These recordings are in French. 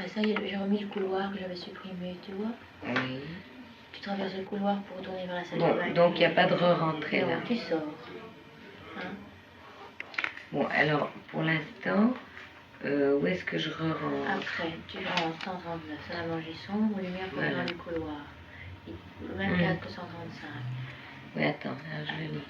après ça, j'ai remis le couloir que j'avais supprimé, tu vois. Oui. Tu traverses le couloir pour retourner vers la salle Bon, de bain. donc il n'y a pas de re-rentrée là. Non, tu sors. Hein? Bon, alors, pour l'instant, où est-ce que je re-rentre? Après, tu rentres 139, c'est la manger sombre, lumière pour dans le couloir. 24 135. Oui, attends, là, je le lis.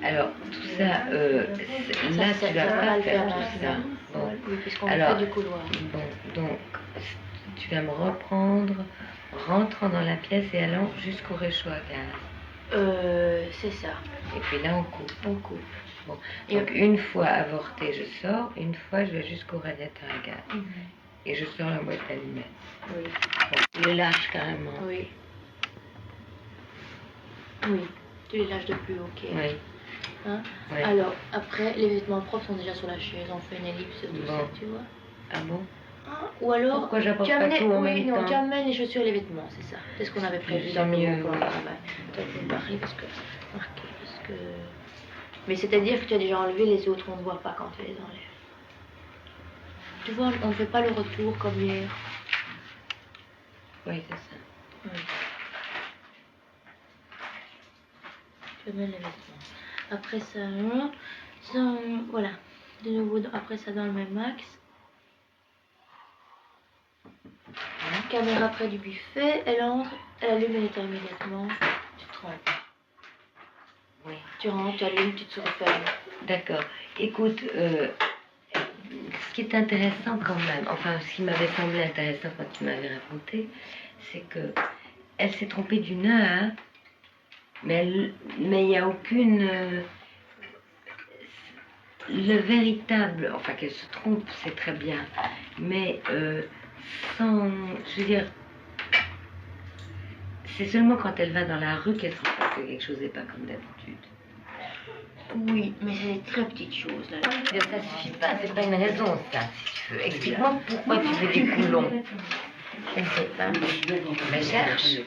Alors, tout ça, là, tu vas pas faire tout ça. Bon. Oui, puisqu'on Alors, fait du couloir. Bon, donc, tu vas me reprendre, rentrant dans la pièce et allant jusqu'au réchaud à gaz. C'est ça. Et puis là, on coupe. On coupe. Bon. Donc, une fois avorté, je sors. Une fois, je vais jusqu'au radiateur à gaz. Et je sors la boîte allumée. Oui. Bon, tu les lâches carrément. Oui. Oui. Tu les lâches de plus haut, ok. Oui. Hein? Oui. Alors, après, les vêtements propres sont déjà sur la chaise. On fait une ellipse, tout ça, tu vois. Ah bon? Hein? Ou alors, pourquoi j'apporte tu pas amènes, tout en oui, même non, temps? tu amènes les chaussures et les vêtements, c'est ça. C'est ce qu'on avait prévu C'est dans le mieux, plan de oui. travail. Toi, tu marqué parce que... Marqué parce que... Mais c'est-à-dire que tu as déjà enlevé les autres, on ne voit pas quand tu les enlèves. Tu vois, on ne fait pas le retour comme hier. Oui, c'est ça. Oui. Tu amènes les vêtements. Après ça, voilà. De nouveau, après ça dans le même axe. Caméra près du buffet, elle entre, elle allume et éteint immédiatement. Tu te trompes. Oui. Tu rentres, tu allumes, tu te refermes. D'accord. Écoute, ce qui est intéressant quand même, enfin ce qui m'avait semblé intéressant quand tu m'avais raconté, c'est que elle s'est trompée d'une heure, hein, mais il n'y a aucune... le véritable, enfin qu'elle se trompe, c'est très bien, mais sans... Je veux dire, c'est seulement quand elle va dans la rue qu'elle se rend compte que quelque chose n'est pas comme d'habitude. Oui, mais c'est des très petites choses là. Ça suffit pas, c'est pas une raison ça, si tu veux. Explique-moi pourquoi tu veux des coulons. Je ne sais pas. Mais cherche.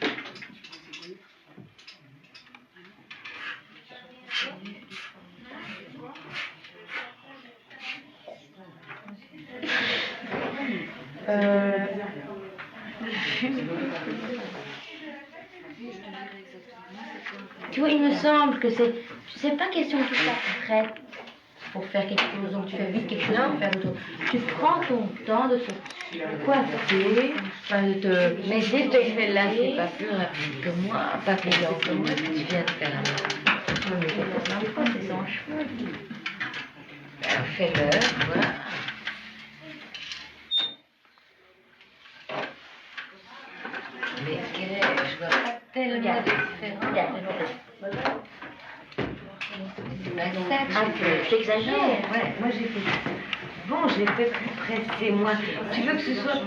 Tu vois, il me semble que c'est pas question que tu sois prête pour faire quelque chose, donc tu fais vite quelque chose pour faire autre chose. Tu prends ton temps de te coiffer, enfin de te... Mais si tu fais là, c'est pas plus rapide que moi, pas plus lent que moi, que tu viens de faire là. Non, mais c'est sans cheveux. Alors fais-le, voilà. Mais quelle est, je vois pas tellement Regarde, différent. regarde. C'est ça que j'ai fait. J'exagère. Ouais, moi j'ai fait ça. Bon, je l'ai fait plus pressé, moi. Tu veux que ce soit...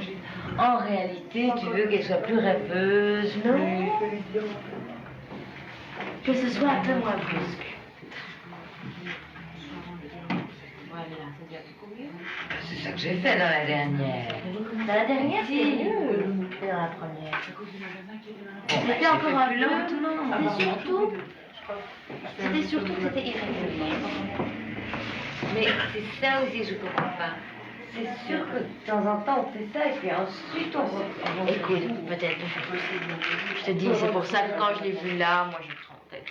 En réalité, tu veux qu'elle soit plus rêveuse, Non. plus... Que ce soit un peu moins brusque. C'est ça que j'ai fait dans la dernière. Dans la dernière, c'était mieux que dans la première. C'était encore un peu lentement. C'était surtout que c'était irrégulier. Mais c'est ça aussi, je comprends pas. C'est sûr que de temps en temps on fait ça et puis ensuite on reprend. Écoute, peut-être. Je te dis, c'est pour ça que quand je l'ai vu là, moi je trompais.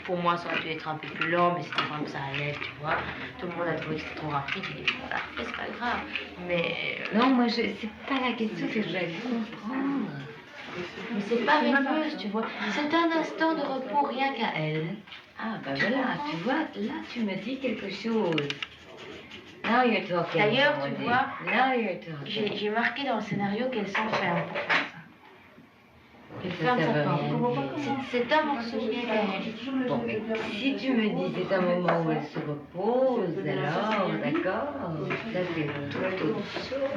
Pour moi, ça aurait dû être un peu plus lent, mais c'était vraiment ça allait, tu vois. Tout le monde a trouvé que c'était trop rapide. Il dit, parfait, c'est pas grave. Mais non, moi, c'est pas la question, c'est que je vais comprendre. Mais c'est pas rêveuse, tu vois. C'est un instant de repos rien qu'à elle. Ah, ben voilà, tu vois, là, tu me dis quelque chose. Now you're talking. D'ailleurs, tu Maudit. vois, Now you're talking. j'ai marqué dans le scénario qu'elle s'enferme pour faire ça. Qu'elle ferme Ça sa veut porte. rien C'est un morceau bien. Bon, mais si tu me dis c'est un moment où elle se repose, alors, d'accord, ça c'est tout autre chose.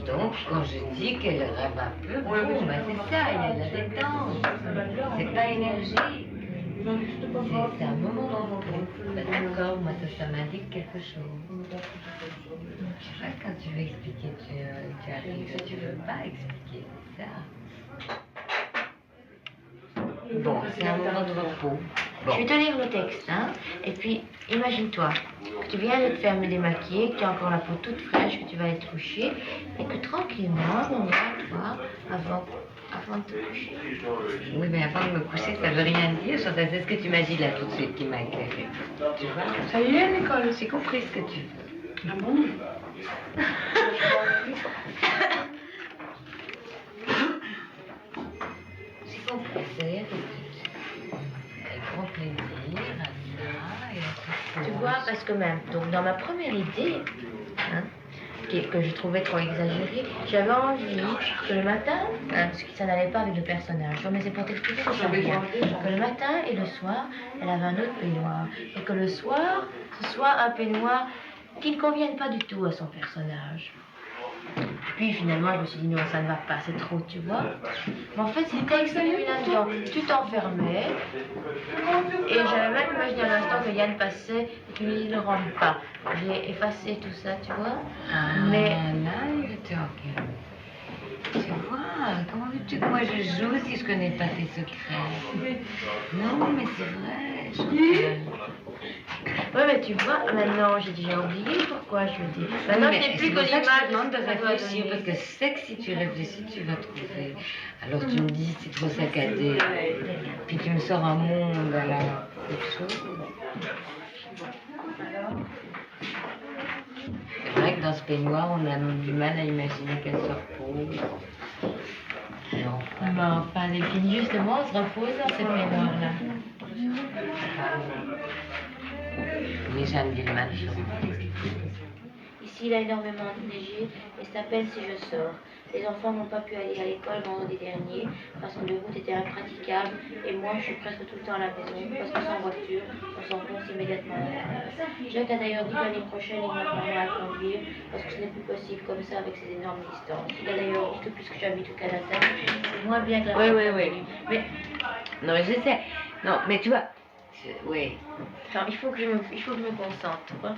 Donc, quand je dis qu'elle rêve un peu, bon, ben c'est ça, il y a de la détente. C'est pas énergique. C'est un moment de repos. Ben, d'accord, moi ça m'indique quelque chose. Tu vois, quand tu veux expliquer, tu arrives, tu veux pas expliquer, c'est ça. Bon, c'est un moment de repos. Bon. Je vais te lire le texte, hein. Et puis, imagine-toi que tu viens de te faire me démaquiller, que tu as encore la peau toute fraîche, que tu vas être couché, et que tranquillement, on ira toi avant de te coucher. Oui, mais avant de me coucher, ça veut rien dire. C'est ce que tu m'as dit là tout de suite qui m'a éclairé. Tu vois, ça y est, Nicole, j'ai compris ce que tu veux. Ah bon? J'ai compris, c'est grand plaisir à ça et à tout. Tu vois, parce que même, donc dans ma première idée, hein, que je trouvais trop exagérée, j'avais envie que le matin, hein, parce que ça n'allait pas avec le personnage, mais c'est pour t'expliquer que ça vient, que le matin et le soir, elle avait un autre peignoir, et que le soir, ce soit un peignoir qui ne convienne pas du tout à son personnage. Puis finalement, je me suis dit, non, ça ne va pas, c'est trop, tu vois. Mais en fait, c'était exprimé là-dedans. Tu t'enfermais, et j'avais même imaginé à l'instant que Yann passait et qu'il ne le rende pas. J'ai effacé tout ça, tu vois. Ah, Mais là, il était ok. Tu vois, comment veux-tu que moi je joue si je connais pas tes secrets? Non, mais c'est vrai. oui, mais tu vois, maintenant j'ai déjà oublié pourquoi je le dis. Maintenant, Oui, je sais mais plus c'est que pour ça que je te l'image demande de que ça doit réfléchir, donner. parce que je sais que si tu réfléchis, tu vas trouver. Alors tu me dis, c'est trop saccadé, puis tu me sors un monde, alors c'est chaud. C'est vrai que dans ce peignoir, on a du mal à imaginer qu'elle se repose. Non. Mais enfin, les filles, justement, se reposent dans ces peignoirs-là. Mais Jeanne Villeman, je Ici, il a énormément neigé et c'est à peine si je sors. Les enfants n'ont pas pu aller à l'école vendredi dernier parce que les routes étaient impraticables et moi je suis presque tout le temps à la maison parce que sans voiture, on s'enfonce immédiatement dans la neige. Jacques a d'ailleurs dit que l'année prochaine il m'apprendra à conduire parce que ce n'est plus possible comme ça avec ces énormes distances. Il a d'ailleurs dit que puisque j'habite au Canada, c'est moins bien que la Oui. Mais non, mais je sais. Non, mais tu vois, oui. enfin, il faut que je me concentre, tu vois.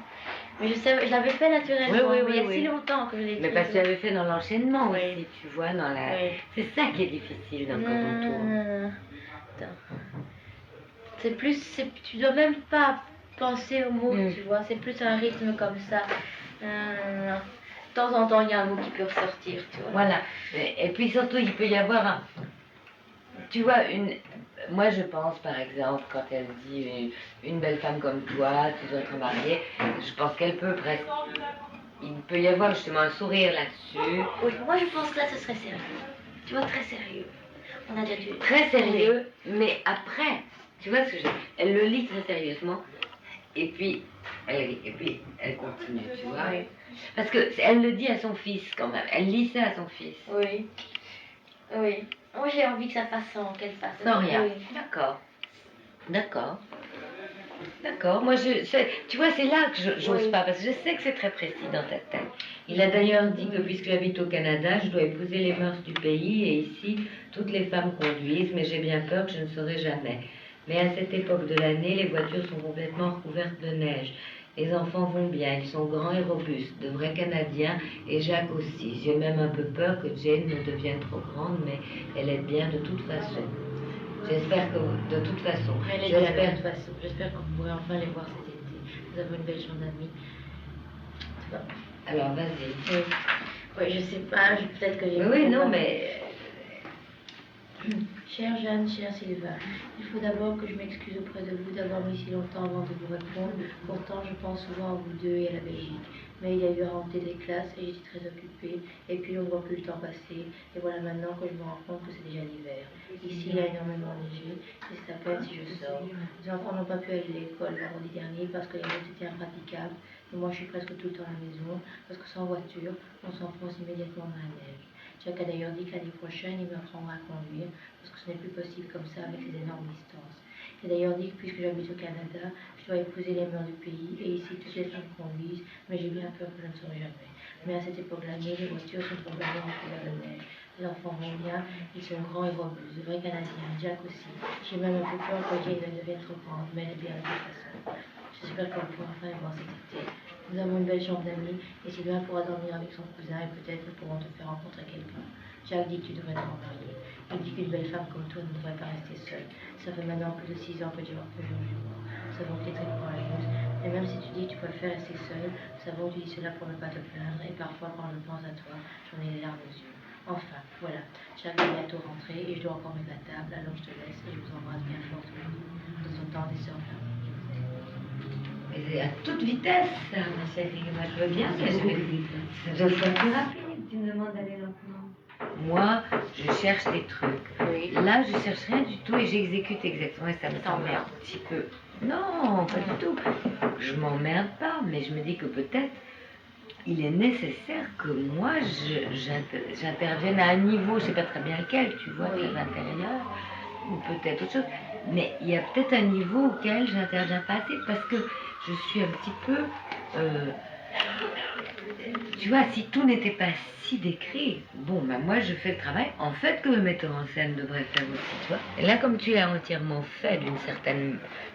Mais je l'avais fait naturellement, Oui, mais il y a si longtemps que je l'ai Mais écrit. parce que tu l'avais fait dans l'enchaînement Oui. aussi, tu vois, dans la... Oui. C'est ça qui est difficile dans Coronto. Attends. C'est plus, tu dois même pas penser aux mots, tu vois, c'est plus un rythme comme ça. De temps en temps, il y a un mot qui peut ressortir, tu vois. Voilà. Et puis surtout, il peut y avoir un... Tu vois, moi je pense par exemple, quand elle dit une belle femme comme toi, tu dois être mariée, je pense qu'elle peut presque... Il peut y avoir justement un sourire là-dessus. Oui, moi je pense que là ce serait sérieux. Tu vois, très sérieux. On a déjà dû... Très sérieux, mais après, tu vois ce que je... Elle le lit très sérieusement, et puis elle continue, tu vois. Oui. Parce que elle le dit à son fils quand même, elle lit ça à son fils. Oui. Oui. Moi j'ai envie que ça fasse sans, qu'elle fasse. Sans rien. Oui. D'accord. Moi, tu vois, c'est là que j'ose pas, parce que je sais que c'est très précis dans ta tête. Il a d'ailleurs dit que puisque j'habite au Canada, je dois épouser les mœurs du pays, et ici, toutes les femmes conduisent, mais j'ai bien peur que je ne saurai jamais. Mais à cette époque de l'année, les voitures sont complètement recouvertes de neige. Les enfants vont bien, ils sont grands et robustes, de vrais Canadiens, et Jacques aussi. J'ai même un peu peur que Jane ne devienne trop grande, mais elle est bien de toute façon. J'espère que, de toute façon, J'espère que vous pourrez enfin les voir cet été. Nous avons une belle chambre d'amis. Tu vois. Alors, vas-y. Oui, je sais pas, peut-être que j'ai... Oui, non, mais... Chère Jeanne, cher Sylvain, il faut d'abord que je m'excuse auprès de vous d'avoir mis si longtemps avant de vous répondre. Pourtant, je pense souvent à vous deux et à la Belgique. Mais il y a eu la rentrée des classes et j'étais très occupée. Et puis, on ne voit plus le temps passer. Et voilà maintenant que je me rends compte que c'est déjà l'hiver. Ici, il a énormément neigé et c'est à peine si je sors. Les enfants n'ont pas pu aller à l'école vendredi dernier parce que les routes étaient impraticables. Et moi, je suis presque tout le temps à la maison parce que sans voiture, on s'enfonce immédiatement dans la neige. Jacques a d'ailleurs dit que l'année prochaine, il m'apprendra à conduire, parce que ce n'est plus possible comme ça avec ces énormes distances. Il a d'ailleurs dit que puisque j'habite au Canada, je dois épouser les mœurs du pays, et ici toutes les femmes conduisent, mais j'ai bien peur que je ne saurai jamais. Mais à cette époque de l'année, les voitures sont complètement recouvertes de neige. Les enfants vont bien, ils sont grands et robustes, de vrais Canadiens, Jack aussi. J'ai même un peu peur que Jane ne devienne trop grande, mais elle est bien de toute façon. J'espère qu'on pourra enfin les voir cet été. Nous avons une belle chambre d'amis, et Sylvain pourra dormir avec son cousin, et peut-être nous pourrons te faire rencontrer quelqu'un. Jack dit que tu devrais te remarier. Il dit qu'une belle femme comme toi ne devrait pas rester seule. Ça fait maintenant plus de 6 ans que George est mort. Nous savons que tu es très courageuse, et même si tu dis que tu préfères rester seule, nous savons que tu dis cela pour ne pas te plaindre, et parfois quand je pense à toi, j'en ai les larmes aux yeux. Enfin, voilà, Jack va bientôt rentrer, et je dois encore mettre la table, alors je te laisse, et je vous embrasse bien fort tous les deux. De son temps, des sœurs Fleurs. Mais c'est à toute vitesse, ça, ma chérie. Moi, je veux bien, mais je serais plus rapide. Tu me demandes d'aller lentement. Moi, je cherche des trucs. Oui. Là, je cherche rien du tout et j'exécute exactement et ça me t'emmerde un petit peu. Non, pas du tout. Je m'emmerde pas, mais je me dis que peut-être il est nécessaire que moi, j'intervienne à un niveau, je sais pas très bien lequel, tu vois, très intérieur, ou peut-être autre chose. Mais il y a peut-être un niveau auquel j'interviens pas assez parce que je suis un petit peu... tu vois, si tout n'était pas si décrit, bon, ben moi je fais le travail, en fait, que le metteur en scène devrait faire aussi, tu vois. Et là, comme tu l'as entièrement fait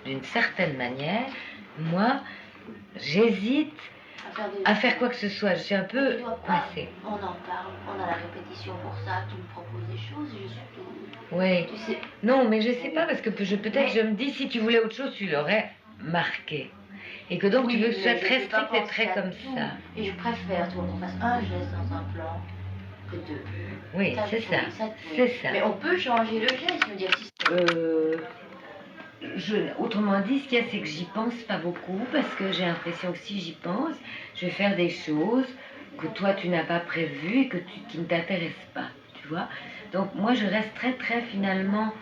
d'une certaine manière, moi, j'hésite à faire quoi que ce soit. Je suis un peu coincée. On en parle, on a la répétition pour ça, tu me proposes des choses, je suis tout... Oui. Tu sais... Non, mais je sais pas, parce que peut-être je me dis, si tu voulais autre chose, tu l'aurais marqué. Et que donc tu veux que ce soit très strict et très comme ça. Et je préfère, tu vois, qu'on fasse un geste dans un plan que deux. Oui, c'est ça. C'est ça. Mais on peut changer le geste, me dire si autrement dit, ce qu'il y a, c'est que j'y pense pas beaucoup, parce que j'ai l'impression que si j'y pense, je vais faire des choses que toi tu n'as pas prévues et qui ne t'intéressent pas, tu vois. Donc moi je reste très finalement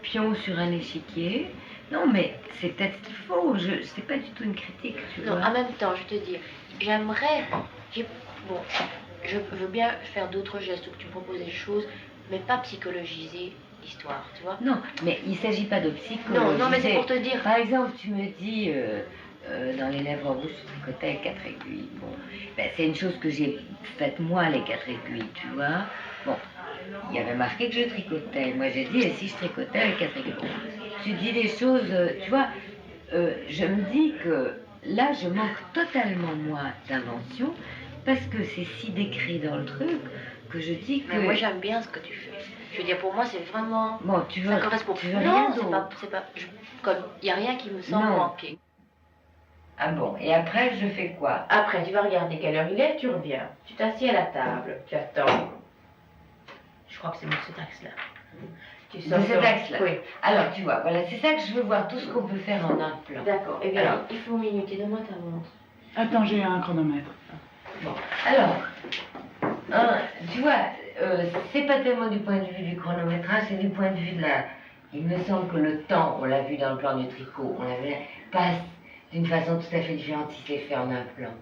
pion sur un échiquier. Non mais c'est peut-être ce qu'il faut, c'est pas du tout une critique, tu vois. Non, en même temps, je te dis, j'aimerais, bon, je veux bien faire d'autres gestes ou que tu me proposes des choses, mais pas psychologiser l'histoire, tu vois. Non, mais il ne s'agit pas de psychologiser. Non, mais c'est pour te dire. Par exemple, tu me dis, dans les lèvres rouges, tu tricotais avec 4 aiguilles. Bon, ben, c'est une chose que j'ai faite moi, les 4 aiguilles, tu vois. Bon, il y avait marqué que je tricotais. Moi, j'ai dit, et si je tricotais avec 4 aiguilles? Tu dis des choses, tu vois, je me dis que là, je manque totalement, moi, d'invention, parce que c'est si décrit dans le truc que je dis que... Mais moi, j'aime bien ce que tu fais. Je veux dire, pour moi, c'est vraiment... Bon, tu veux, ça correspond. tu veux Non, rien c'est pas... Il n'y a rien qui me semble manquer. Ah bon, et après, je fais quoi? Après, tu vas regarder quelle heure il est, tu reviens. Tu t'assieds à la table, tu attends. Je crois que c'est cet axe-là. Tu sors cet axe-là? Oui. Alors, tu vois, voilà, c'est ça que je veux voir, tout ce qu'on peut faire en un plan. D'accord. Eh bien, il faut minuter. Donne-moi ta montre. Attends, j'ai un chronomètre. Bon, alors, tu vois, c'est pas tellement du point de vue du chronométrage, c'est du point de vue de la... Il me semble que le temps, on l'a vu dans le plan du tricot, passe d'une façon tout à fait différente si c'est fait en un plan.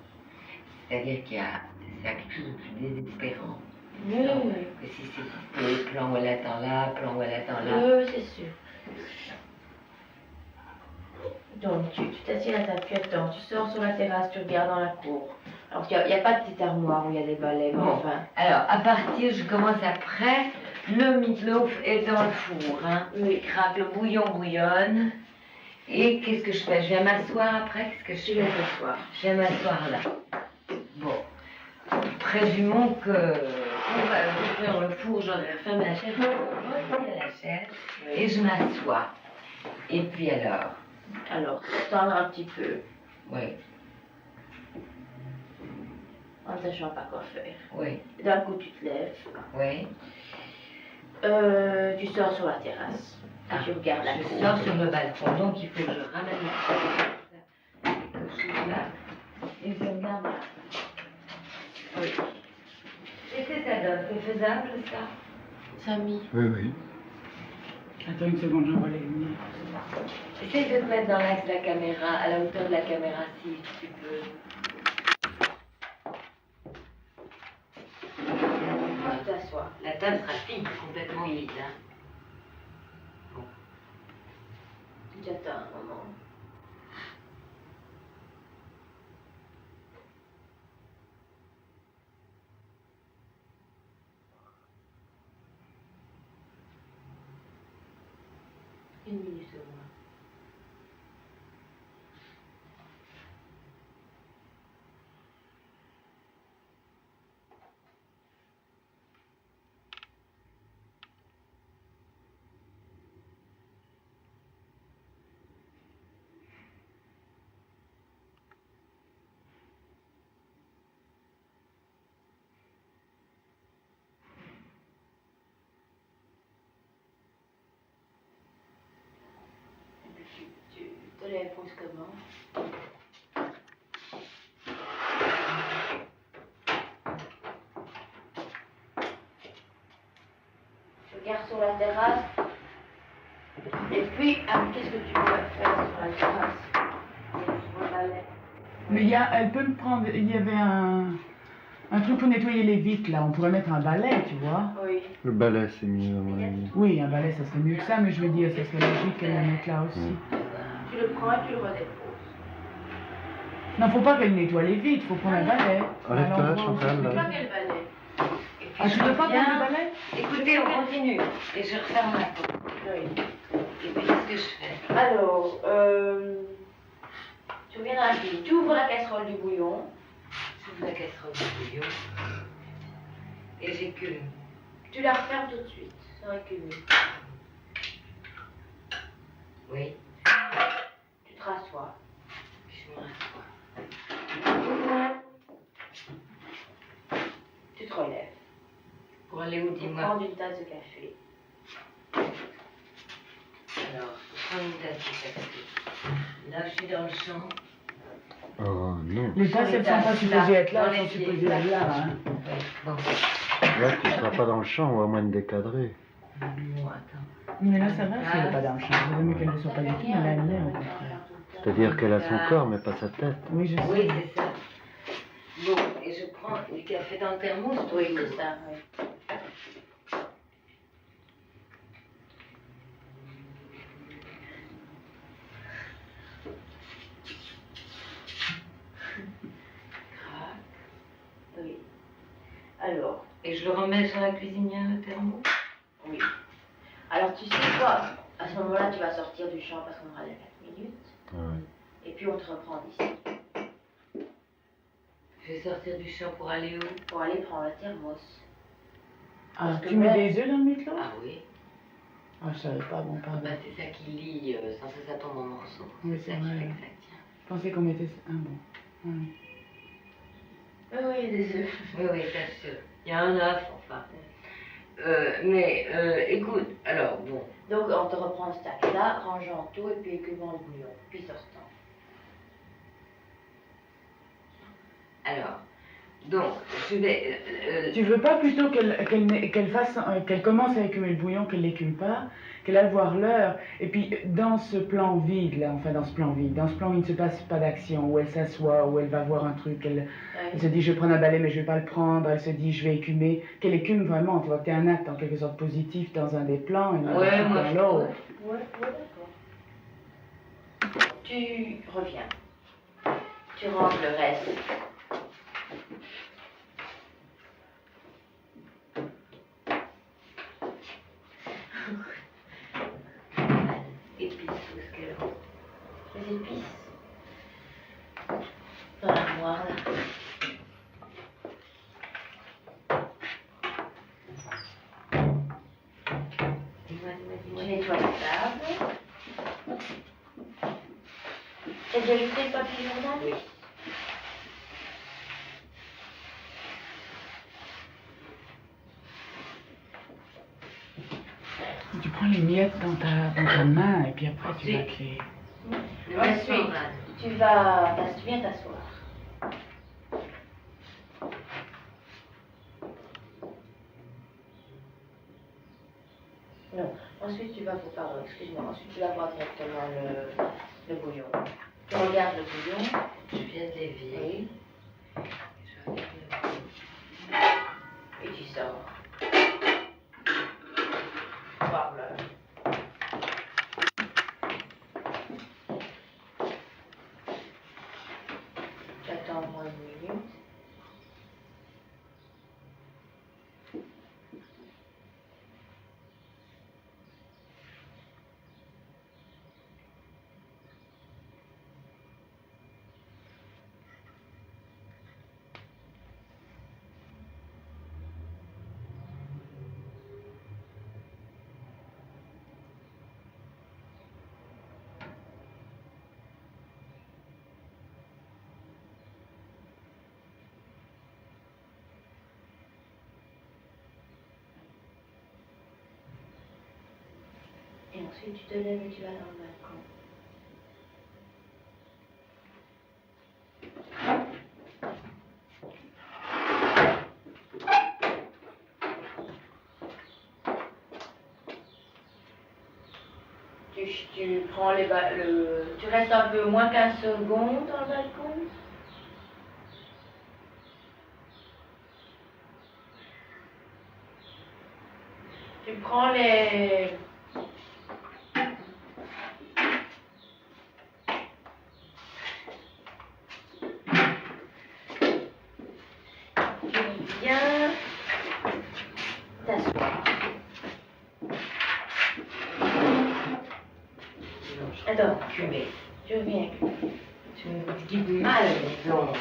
C'est-à-dire qu'il y a quelque chose de plus désespérant. Oui. Que si c'est coupé, plan où elle attend là, plan où elle attend là. Oui, c'est sûr. Donc, tu t'assieds à la table, tu attends, tu sors sur la terrasse, tu regardes dans la cour. Alors, il n'y a pas de petite armoire où il y a des balais, mais enfin... Alors, à partir, je commence après, le meatloaf est dans le four, hein. Oui. Il craque, le bouillon bouillonne. Et qu'est-ce que je fais? Je viens m'asseoir après, qu'est-ce que je fais? Je viens m'asseoir là. Bon. Présumons que pour ouvrir le four, j'aurais fermé la chaise, et je m'assois. Et puis Alors, tendre un petit peu. Oui. En ne sachant pas quoi faire. Oui. D'un coup, tu te lèves. Oui. Tu sors sur la terrasse. Et tu regardes la cour. Je sors sur le balcon, donc il faut que je ramène le que je suis là. Et je regarde là. Oui. Qu'est-ce que ça donne? C'est faisable, ça? Samy. Oui. Attends une seconde, j'envoie les lumières. Essaye de te mettre dans l'axe de la caméra, à la hauteur de la caméra, si tu peux. Tu t'assois. La table sera fine, complètement humide. Hein. Bon. Tu attends un moment. 1 minute au moins. Tu te les poses comment? Tu regardes sur la terrasse. Et puis, qu'est-ce que tu veux faire sur la terrasse? Sur le balai. Mais elle peut me prendre. Il y avait un truc pour nettoyer les vitres là. On pourrait mettre un balai, tu vois. Oui. Le balai, c'est mieux à mon avis. Oui, un balai, ça serait mieux que ça, mais je veux dire, ça serait logique qu'elle la mette là aussi. Tu le prends et tu le redéposes. Non, faut pas qu'elle nettoie les vitres, faut prendre un balai. Enlève-toi, Chantal, Tu veux là. pas quel balai? Et puis Ah, tu veux pas reviens. prendre le balai? Écoutez, on continue. Et je referme la porte. Oui. Et puis qu'est-ce que je fais? Alors, tu reviens dans la cuisine. Tu ouvres la casserole du bouillon. J'ouvre la casserole de bouillon. Et j'écume. Tu la refermes tout de suite, sans écumer. Oui. Tu te rassois. Puis je me rassois. Tu te relèves. Pour aller où, Tu dis-moi? prends une tasse de café. Alors, je prends une tasse de café. Là, je suis dans le champ. Oh non. Les tasses, elles sont pas supposées être là, Dans elles les sont supposées être là. Hein. Bon, Là, tu seras pas dans le champ, ou à moins de décadrer. bon, attends. Mais là, ça va, si elle n'est pas dans le champ. Il vaut mieux qu'elle ne soit pas du tout, mais là, elle l'est, au contraire. C'est-à-dire qu'elle a son corps, mais pas sa tête. Oui, je sais. Oui, c'est ça. Bon, et je prends du café dans le thermos. Oui, c'est ça, oui. Crac. Oui. Alors, Et je le remets sur la cuisinière, le thermos. oui. Alors, tu sais quoi? À ce moment-là, tu vas sortir du champ parce qu'on aura les 4 minutes. Ouais. Et puis, on te reprend d'ici. Je vais sortir du champ pour aller où? Pour aller prendre le thermos. Ah, Parce que tu mets même- des œufs dans le micro? Ah oui. Ah, je savais pas, bon, pardon. Bah, c'est ça qui lie, sans ça, ça tombe en morceaux. Oui, C'est c'est ça qui vrai. fait que ça tient. Je pensais qu'on mettait... Ah bon. Oui. Oui, oui, il y a des œufs. Oui, oui, bien sûr. Il y a un œuf, enfin. Écoute, alors, bon. Donc, on te reprend ce tac-là, rangeant tout et puis écumant le bouillon, puis sortant. Alors, donc, je vais... Tu veux pas plutôt qu'elle commence à écumer le bouillon, qu'elle l'écume pas, qu'elle aille voir l'heure, et puis dans ce plan vide là, enfin dans ce plan vide, dans ce plan où il ne se passe pas d'action, où elle s'assoit, où elle va voir un truc, elle se dit je vais prendre un balai mais je vais pas le prendre, elle se dit je vais écumer, qu'elle écume vraiment, tu vois que tu as un acte en quelque sorte positif dans un des plans et non Ouais, moi, Ouais, je- l'autre. d'accord. Tu reviens. Tu ranges le reste. Épices, tout ce qu'elle a. Les épices. Dans l'armoire, là. Dis-moi, dis-moi, Tu dis-moi. nettoies la table. T'as déjà jeté le papier journal? Oui. Tu prends les miettes dans ta main et puis après tu vas te les... Le Ensuite, mettre en rade. tu viens t'asseoir. Non, ensuite tu vas, pardon, excuse-moi, ensuite tu vas voir directement le bouillon. Tu regardes le bouillon. Je viens de l'évier. Oui. Je regarde le bouillon. Et tu sors. Voir l'heure. Tu attends au moins 1 minute. ensuite tu te lèves et tu vas dans le balcon. Tu prends tu restes un peu moins 15 secondes dans le balcon. Tu prends les... Tu viens t'asseoir. Attends, tu reviens. Tu me dis mal, les plombs.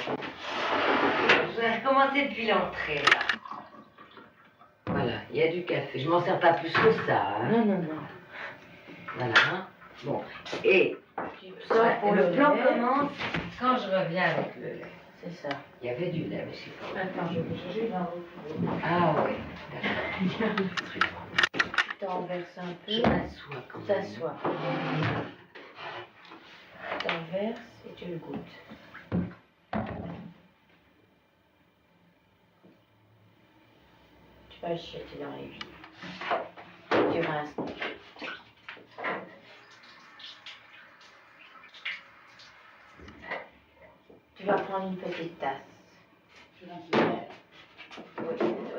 Je vais recommencer depuis l'entrée, là. Voilà, il y a du café. Je m'en sers pas plus que ça, hein. Non, non, non. Voilà, hein. Bon, et Tu sors pour le plan lait. commence quand je reviens avec le lait. C'est ça. Il y avait du lait, mais je sais pas. Maintenant, je vais chercher dans le Ah oui, d'accord. Tu t'en verses un peu. Je m'assois quand même. T'assois. Tu t'en verses et tu le goûtes. Tu vas le jeter dans les vies. Tu rinces. Tu vas prendre une petite tasse. Oui,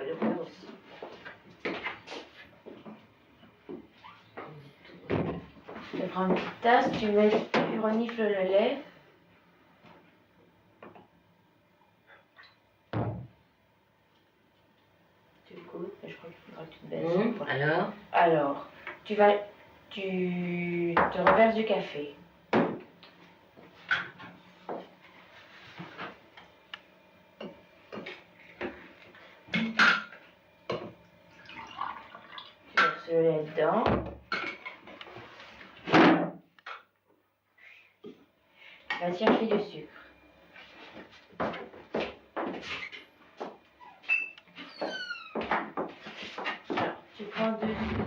le faire aussi. Tu prends une petite tasse, tu renifles le lait. Tu le goûtes, mais je crois qu'il faudra que tu te baisses. Alors Alors, tu te reverses du café. Tu verses le lait dedans. Tu vas chercher du sucre. Alors, tu prends deux sucres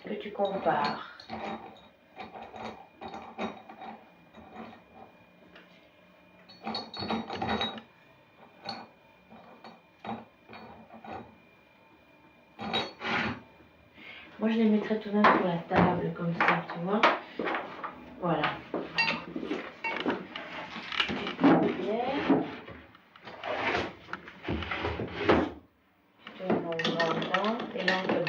que tu compares. Moi, je les mettrais tout de même sur la table, comme ça, tu vois. Voilà. Tu prends une cuillère. Tu te l'envoies dedans et lentement.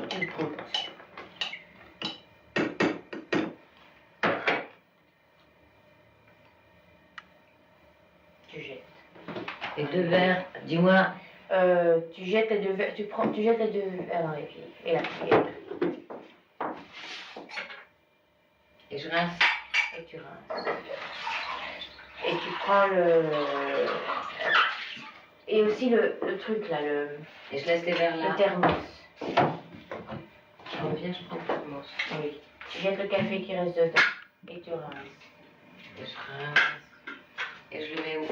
Tu goûtes. Tu jettes. Et 2 verres, dis-moi. Tu jettes les deux verres, tu jettes les deux verres dans les pieds et la cuillère. Et je rince. Et tu rinces. Et tu prends et aussi le truc là, Et je laisse les verres là. le thermos. Je reviens, je prends le thermos. Oui. Tu jettes le café qui reste dedans et tu rinces. Et je rince. Et je le mets où?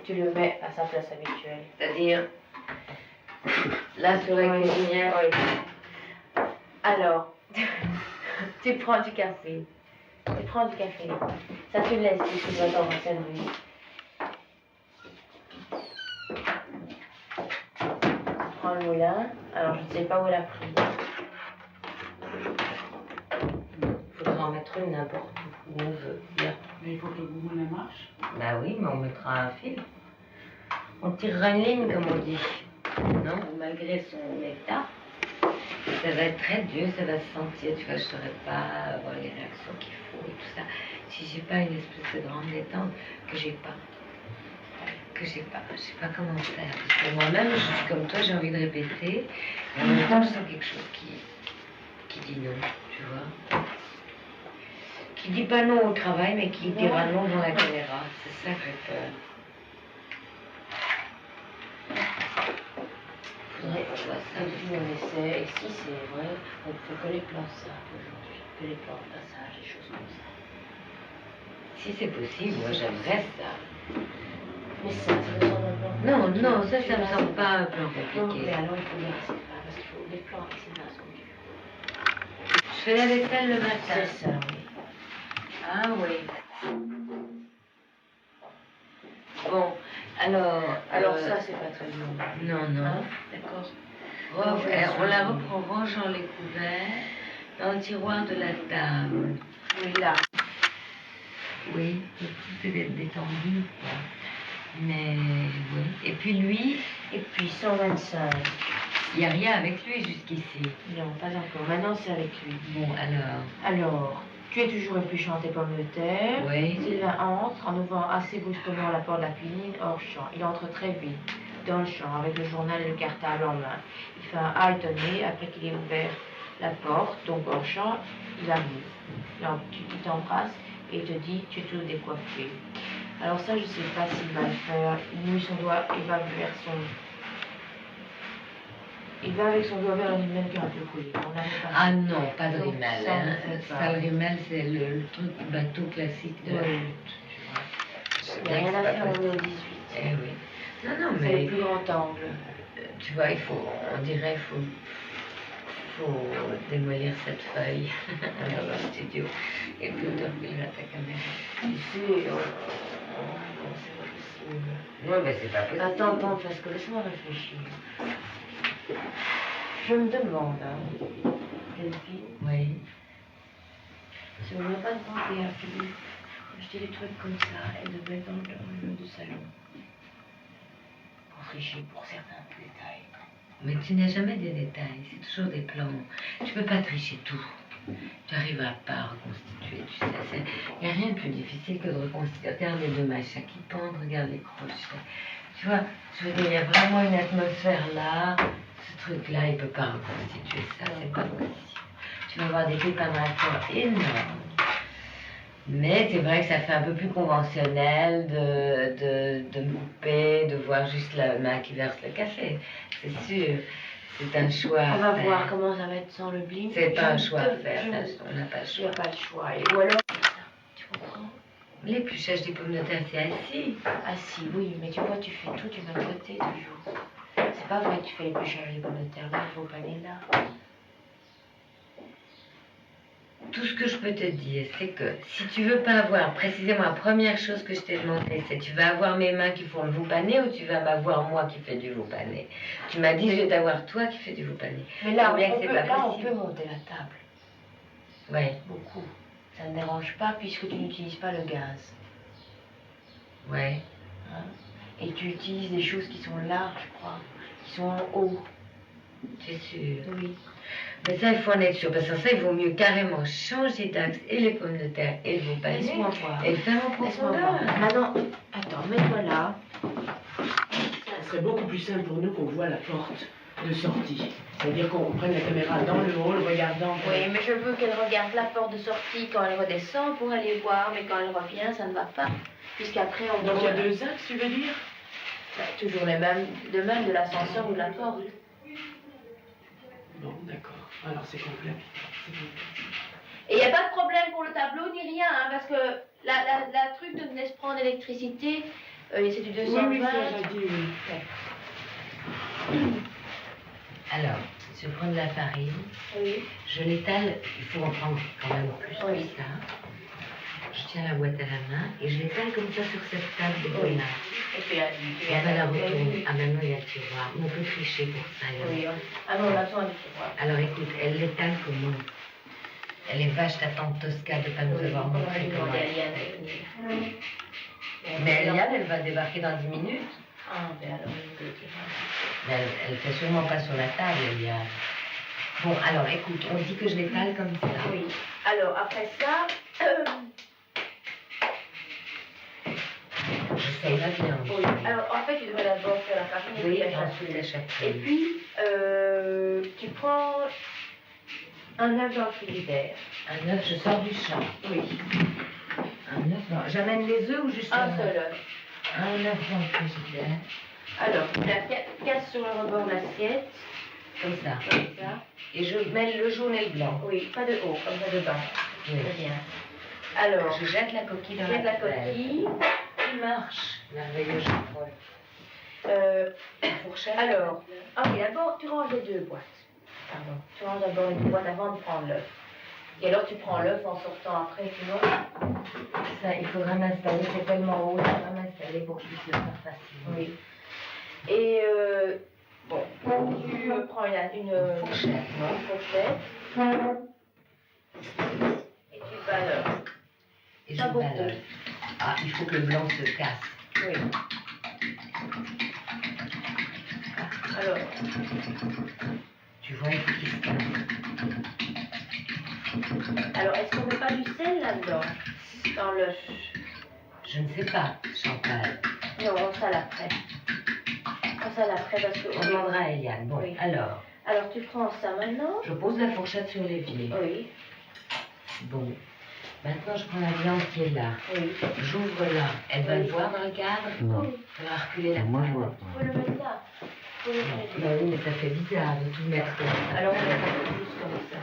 Tu le mets à sa place habituelle. C'est-à-dire là sur la cuisinière. Oui. Alors, tu prends du café. Tu prends du café. Ça tu le laisses si tu dois t'en servir. Tu prends le moulin. Alors je ne sais pas où elle a pris. Il faudra en mettre une n'importe où on veut. Bien. Mais il faut que le moulin marche. Bah oui, mais on mettra un fil. On tirera une ligne comme on dit. Non? Malgré son état. Ça va être très dur, ça va se sentir, tu vois, je ne saurais pas avoir les réactions qu'il faut et tout ça. Si j'ai pas une espèce de grande détente que j'ai pas. Je sais pas comment faire. Parce que moi-même, je suis comme toi, j'ai envie de répéter. Mais en même temps, je sens quelque chose qui dit non, tu vois. Qui dit pas non au travail, mais qui dira non devant la caméra. C'est ça que j'ai peur. Faudrait qu'on voit ça. Et puis on essaie, et si c'est vrai, on fait que les plans simples aujourd'hui, que les plans de passage, des choses comme ça. Si c'est possible, moi j'aimerais ça. Mais ça te semble un plan Non, compliqué. non, ça me semble pas un plan Non, compliqué. mais alors il faut les séparer parce qu'il faut les plans et c'est sont durs. Je fais la vaisselle le matin. C'est ça, oui. Ah oui. Bon, alors Ça, c'est pas très dur. non, non. Hein? D'accord. On la reprend rangeant les couverts dans le tiroir de la table. Oui, là. Oui, tout est détendu, quoi. Mais oui. Et puis lui, Et puis 125. il n'y a rien avec lui jusqu'ici. Non, pas encore. Maintenant, c'est avec lui. Bon, alors. Alors, tu es toujours épluchant tes pommes de terre. Oui. Sylvain entre en ouvrant assez brusquement la porte de la cuisine hors champ. Il entre très vite dans le champ avec le journal et le cartable en main. Il fait un ah étonné après qu'il ait ouvert la porte, donc hors champ, il arrive. Alors, il t'embrasse et il te dit tu es tout décoiffé. Alors ça, je ne sais pas s'il va le faire. Il mouille son doigt et va vers son... Il va avec son doigt vers un email qui est un peu collé. On n'avait pas Ah non, pas de Donc, rimel. ça, on Hein. ne fait pas. Ça, le rimel, c'est le truc bateau classique de la Oui. lutte. Il n'y a rien à faire, on est au 18. Eh oui. Non, non, C'est le mais plus grand angle. tu vois, on dirait, faut démolir cette feuille dans le studio et puis on te refilera ta caméra. Ici, c'est pas possible. Non, mais c'est pas possible. Attends, parce que laisse-moi réfléchir. Je me demande, Delphine, Oui. si on n'a pas demandé à Philippe, je dis des trucs comme ça, elle devait être dans le mur du salon. Pour tricher pour certains détails. Mais tu n'as jamais des détails, c'est toujours des plans. Tu peux pas tricher tout. Tu n'arriveras pas à reconstituer, tu sais. Il n'y a rien de plus difficile que de reconstituer. Regarde les deux machins qui pendent, regarde les crochets. Tu vois, je veux dire, il y a vraiment une atmosphère là. Ce truc-là, il ne peut pas reconstituer ça, c'est pas possible. Tu vas avoir des préparations énormes. Mais c'est vrai que ça fait un peu plus conventionnel de me couper, de voir juste la main qui verse le café. C'est sûr, c'est un choix. On va à faire. voir comment ça va être sans le bling. C'est pas un choix à Je- faire, je- ça, on n'a pas le Il n'y a choix. pas le choix. Ou alors, tu comprends? L'épluchage des pommes de terre, c'est assis. Ah si, oui, mais tu vois, tu fais tout du même côté toujours. C'est pas vrai que tu fais l'épluchage des pommes de terre là, il faut pas aller là. Tout ce que je peux te dire, c'est que si tu veux pas avoir, précisément la première chose que je t'ai demandé, c'est tu vas avoir mes mains qui font le vous-pané ou tu vas m'avoir moi qui fais du vous-pané. Tu m'as dit je vais t'avoir toi qui fais du vous-pané. Mais là, Bien que on c'est peut, pas là, on possible. peut monter la table. Oui, Beaucoup. Ça ne dérange pas puisque tu n'utilises pas le gaz. oui. Hein. Et tu utilises des choses qui sont larges, je crois, qui sont en haut. C'est sûr. Oui. Mais ça, il faut en être sûr. Parce que ça, il vaut mieux carrément changer d'axe et les pommes de terre et le vous-pané. Laisse-moi voir. Et le faire en Laisse-moi voir. profondeur. Maintenant, attends, mets-toi là. Ce serait beaucoup plus simple pour nous qu'on voit la porte de sortie. C'est-à-dire qu'on prenne la caméra dans le hall, regardant. Oui, mais je veux qu'elle regarde la porte de sortie quand elle redescend pour aller voir, mais quand elle revient, ça ne va pas. Puisqu'après, on Donc il y a doit... deux axes, tu veux dire? Toujours les mêmes, de même de l'ascenseur ou de la porte. Bon, d'accord. Alors c'est complet. Et il n'y a pas de problème pour le tableau ni rien, hein, parce que la truc de laisse prendre l'électricité, c'est du 220. Oui, ça j'ai dit, oui. Alors, je prends de la farine, Oui. je l'étale, il faut en prendre quand même plus Oui. que ça. Je tiens la boîte à la main et je l'étale comme ça sur cette table de Oui. grenade. Et puis là, tu On viens va la d'arriver. retourner. Ah ben non, il y a le tiroir. On peut tricher pour ça. il y a- Oui, ah non, on a besoin du tiroir. Alors écoute, elle l'étale comment? Elle est vache ta tante Tosca de pas nous Oui, avoir on va montré lui comment demander à elle Liane fait. de venir. Mais Eliane, elle va débarquer dans 10 minutes. Ah, ben alors, il peut le tiroir. Mais elle fait sûrement pas sur la table, Eliane. Bon, alors écoute, on dit que je l'étale comme ça. Oui. Alors, après ça, Je fais la viande. oui. Alors, en fait, tu devrais d'abord faire la farine et Oui, puis la ensuite la charcuterie. charcuterie. Et puis, tu prends un œuf dans le frigidaire. Un œuf, je sors du champ. Oui. Un œuf, non. J'amène les œufs ou juste Un seul œuf. Un œuf dans le frigidaire. Alors, tu la casses sur le rebord de l'assiette, Comme ça. comme ça. Et je mets le jaune et le blanc. Oui, pas de haut, comme ça de bas. Oui. Très bien. Alors, Je jette la coquille dans jette la poêle. coquille, qui marche. Merveilleux, Jean-Paul. Fourchette. Alors, ok, d'abord, tu ranges les deux boîtes. Pardon. Tu ranges d'abord les deux boîtes avant de prendre l'œuf. Et alors, tu prends l'œuf en sortant après, tu vois. Ça, il faudra m'installer, c'est tellement haut, il faudra m'installer pour que je puisse le faire facilement. Oui. Et bon, tu prends une Fourchette, non? fourchette. Et tu bats l'œuf. Et je Pas beaucoup. bats l'œuf. Ah, il faut que le blanc se casse. Oui. Alors, Tu vois, il faut qu'il se casse. alors est-ce qu'on met pas du sel là-dedans? Dans l'œuf? Je ne sais pas, Chantal. Non, on sale après. On sale après parce que... On demandera à Eliane. Bon, Oui. alors, tu prends ça maintenant. je pose la fourchette sur l'évier. Oui, Bon. Maintenant, je prends la viande qui est là. oui. J'ouvre là. Elle va Oui. le voir dans le cadre. Non. Elle va reculer la Moi, je table. vois Faut pas. le mettre là. Faut le mettre Bah là. oui, mais ça fait bizarre de tout mettre comme ça. Alors on met un peu plus comme ça.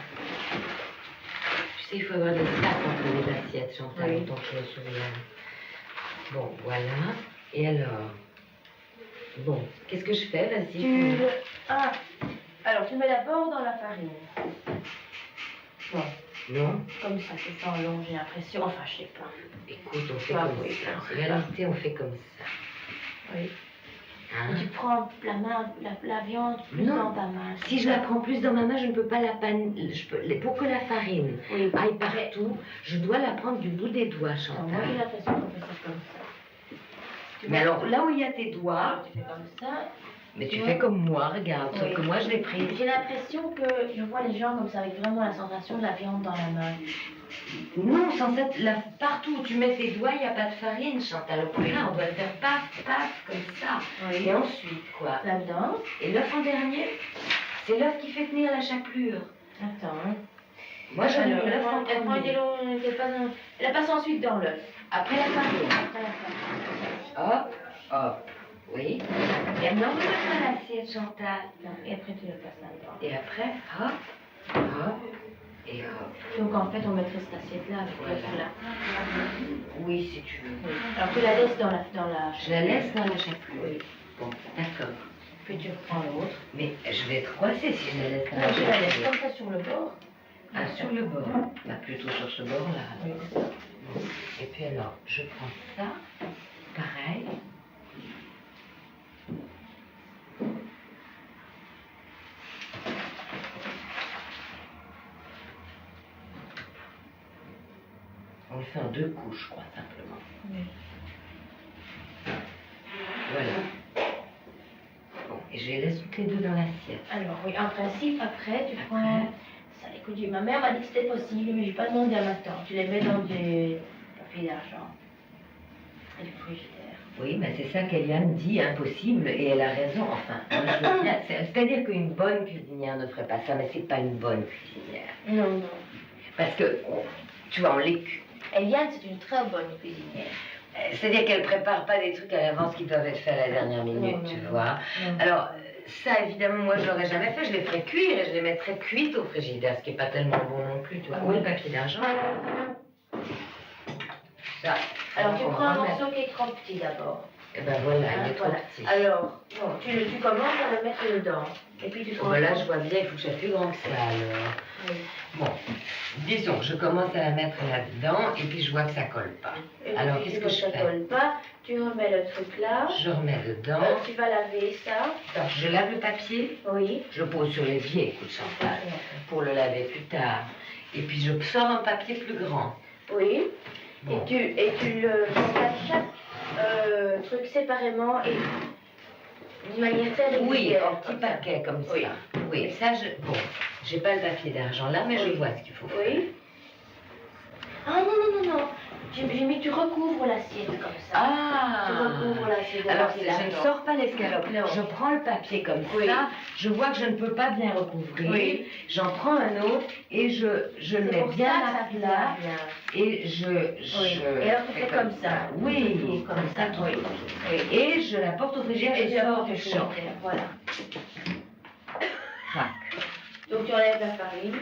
Tu sais, il faut avoir des sacs entre les assiettes, Chantal, Oui. autant que je me souvienne. Bon, voilà. Et alors? Bon, qu'est-ce que je fais? Vas-y. Ah, alors tu mets d'abord dans la farine. Non, Non? comme ça, c'est ça en long, j'ai l'impression. Enfin, je sais pas. Écoute, on fait Ah, comme oui, ça. c'est En réalité, on fait comme ça. Oui. Hein? Et tu prends la main, la viande plus Non. dans ta main. Si je la prends plus dans ma main, je ne peux pas la pour que la farine Oui. aille partout, je dois la prendre du bout des doigts, Alors, moi, j'ai Chantal. l'impression qu'on fait ça comme ça. Tu Mais vois? alors, là où il y a tes doigts, Alors, tu fais comme ça. mais tu Ouais. fais comme moi, regarde, sauf Oui. que moi je l'ai prise. J'ai l'impression que je vois les gens comme ça, avec vraiment la sensation de la viande dans la main. Non, sans être là, partout où tu mets tes doigts, il n'y a pas de farine, Chantal. Au contraire, on doit le faire paf, paf, comme ça. Oui. Et ensuite, quoi? Là-dedans. Et l'œuf en dernier, c'est l'œuf qui fait tenir la chapelure. Attends. Hein. Moi, je mets Alors, l'œuf en elle prend premier. elle la passe ensuite dans l'œuf. Après la farine. Après la farine. Hop, hop. Oui. Et maintenant, vous faites à l'assiette, Chantal. Non, et après tu le passes là-dedans. Et après, hop, hop, et hop. Donc en fait, on mettrait cette assiette-là avec Voilà. l'œuf là. Oui, si tu veux. Oui. Alors tu la laisses dans la Je la laisse dans la chapelure. Oui. Bon, d'accord. Puis tu reprends l'autre. Mais je vais être coincée si je la laisse dans Non, la tu la laisses chapelure. comme ça sur le bord. Ah, sur le bord. Bah, plutôt sur ce bord-là. Oui. Bon. Et puis alors, je prends ça, pareil. On le fait en 2 couches, je crois, simplement. Oui. Voilà. Bon, et je les laisse toutes les deux dans l'assiette. Alors oui, en principe, après, tu Après. prends... Ça, écoute, ma mère m'a dit que c'était possible, mais j'ai pas demandé à ma tante. Tu les mets dans des papiers d'argent. Et du frigidaire. Oui, mais c'est ça qu'Eliane dit, impossible, et elle a raison, enfin. Moi, je veux bien- C'est-à-dire qu'une bonne cuisinière ne ferait pas ça, mais c'est pas une bonne cuisinière. Non, non. Parce que, tu vois, on les... Eliane, c'est une très bonne cuisinière. C'est-à-dire qu'elle prépare pas des trucs à l'avance qui peuvent être faits à la dernière minute, Non, tu non, vois. non. Alors, ça, évidemment, moi, je l'aurais jamais fait. Je les ferais cuire et je les mettrais cuites au frigidaire, ce qui est pas tellement bon non plus, tu vois. Où est le papier d'argent? Ça. Alors tu on prends un va remettre. morceau qui est trop petit d'abord. Et ben voilà, Hein, il est trop voilà. petit. Alors, bon, tu commences à le mettre dedans. Et puis tu Oh, prends... ben là, je vois bien, il faut que je sois plus grand que ça, alors. Oui. Bon, disons, je commence à la mettre là-dedans et puis je vois que ça colle pas. Et Alors, puis, qu'est-ce quand que je ça fais? colle pas, tu remets le truc là. Je remets dedans. Tu vas laver ça. Alors, je lave le papier, Oui. je pose sur l'évier, écoute, Chantal, pour le laver plus tard. Et puis je sors un papier plus grand. Oui. Bon. Et tu le regardes chaque truc séparément et d'une manière très Oui, régulière. en petit paquet comme Oui. ça. Oui, ça, bon, j'ai pas le papier d'argent là, mais je Oui. vois ce qu'il faut faire. Oui. Ah non, non, non, non. J'ai mis, tu recouvres l'assiette comme ça. Ah! Tu recouvres l'assiette. Alors, avec je la ne viande. sors pas l'escalope. Non. Je prends le papier comme Oui. ça, je vois que je ne peux pas bien recouvrir. Oui. J'en prends un autre et je le C'est mets pour bien ça à que ça plat vient bien. et Oui. Et alors tu fais comme ça. Oui, Tu fais comme ça. Oui. Oui. Et je la porte au frigidaire, Et je tu la sors portes du au champ. frigidaire, voilà. Crac. Donc tu enlèves la farine.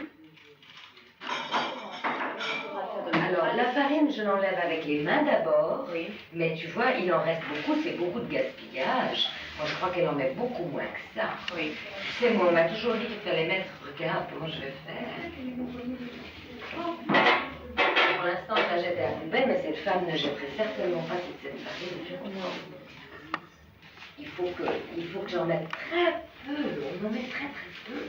Alors, la farine, je l'enlève avec les mains d'abord. Oui. Mais tu vois, il en reste beaucoup, c'est beaucoup de gaspillage. Moi, je crois qu'elle en met beaucoup moins que ça. Oui. Tu sais, moi, on m'a toujours dit qu'il fallait mettre, regarde comment je vais faire. Pour l'instant, je la jette à la poubelle, mais cette femme ne jetterait certainement pas toute cette farine. Il faut que j'en mette très peu. On en met très peu.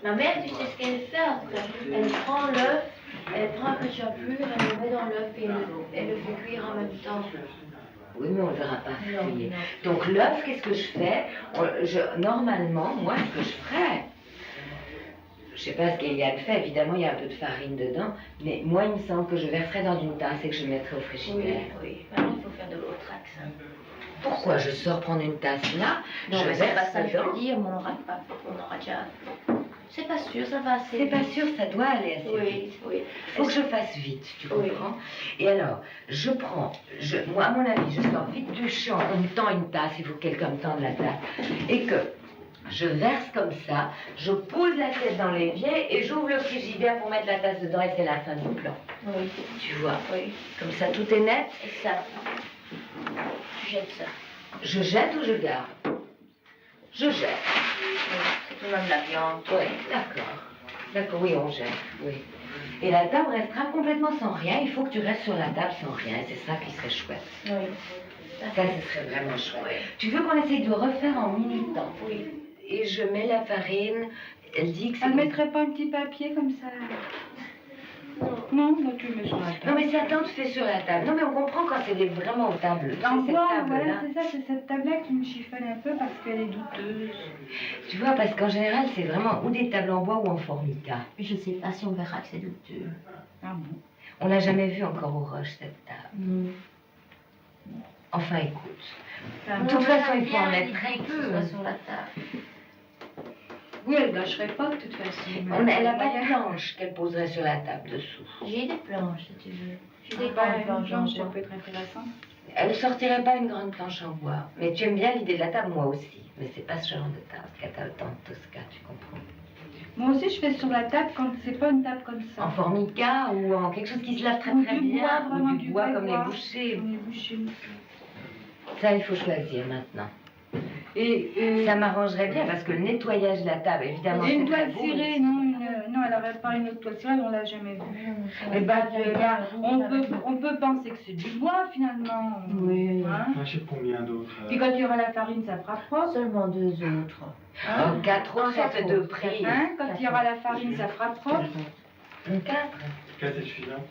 Ma mère, tu sais ce qu'elle fait après? Elle prend l'œuf, elle prend un peu de chapelure, elle le met dans l'œuf et elle le fait cuire en même temps. Oui, mais on ne verra pas cuire. Donc l'œuf, qu'est-ce que je fais? Normalement, moi, ce que je ferais, je ne sais pas ce qu'Eliane fait, évidemment, il y a un peu de farine dedans, mais moi, il me semble que je verserais dans une tasse et que je mettrais au frigidaire. Oui. Maintenant, il faut faire de l'eau trax. Pourquoi je sors prendre une tasse là? Non, je mais c'est pas verse ça que je dedans. veux dire, mais on aura déjà. C'est pas sûr, ça va assez. C'est pas sûr, ça doit aller assez vite. Oui. Il faut que je fasse vite, tu Oui. comprends? Et alors, moi, à mon avis, je sors vite du champ, on me tend une tasse, il faut que quelqu'un me tende la tasse, et que je verse comme ça, je pose la tête dans l'évier et j'ouvre le frigidaire pour mettre la tasse dedans et c'est la fin du plan. Oui. Tu vois? Oui. Comme ça, tout est net. Et ça. Tu jettes ça. Je jette ou je garde? Je jette. Oui. C'est tout de même de la viande. Oui, d'accord. D'accord, oui, on jette, oui. Et la table restera complètement sans rien. Il faut que tu restes sur la table sans rien. C'est ça qui serait chouette. Oui. Ça, ce serait vraiment chouette. Tu veux qu'on essaye de refaire en minutant? Oui. Et je mets la farine. Elle dit que c'est... Elle mettrait pas un petit papier comme ça? Non, moi tu le mets sur la table. Non, mais sa tante fait sur la table. Non, mais on comprend quand c'est vraiment aux tables. Tu sais, En cette bois, table-là. voilà, c'est ça, c'est cette table-là qui me chiffonne un peu parce qu'elle est douteuse. Tu vois, parce qu'en général, c'est vraiment ou des tables en bois ou en formica. Je sais pas si on verra que c'est douteux. Ah bon? On n'a jamais vu encore aux roches, cette table. Mm. Enfin, écoute. De toute façon, il faut en mettre très peu. Sur la table. Oui, elle gâcherait pas de toute façon. Elle n'a pas de planche qu'elle poserait sur la table dessous. J'ai des planches, si tu veux. J'ai des Pas grandes une planches en planche, ça bois. peut être intéressant. Elle ne sortirait pas une grande planche en bois. Mais tu aimes bien l'idée de la table, moi aussi. Mais c'est pas ce genre de table qu'a ta tante Tosca, tu comprends? Moi aussi, je fais sur la table quand c'est pas une table comme ça. En formica ou en quelque chose qui se lave très Ou très du bois, bien. vraiment Ou du bois vrai comme les bois. bouchers. Comme les bouchers. Ça, il faut choisir maintenant. Et Ça m'arrangerait bien parce que le nettoyage de la table, évidemment, et une c'est très toile beau. cirée, non, elle n'aurait pas une autre toile cirée, on l'a jamais vue. Et Et bah, là, on peut penser que c'est du bois finalement. Oui. Hein? Achète combien d'autres Puis quand il y aura la farine, ça fera propre. Seulement 2 autres. En 4 autres, ça fait 2 prix. Hein? Quand il y aura la farine, ça fera propre. 4. 4 est suffisant.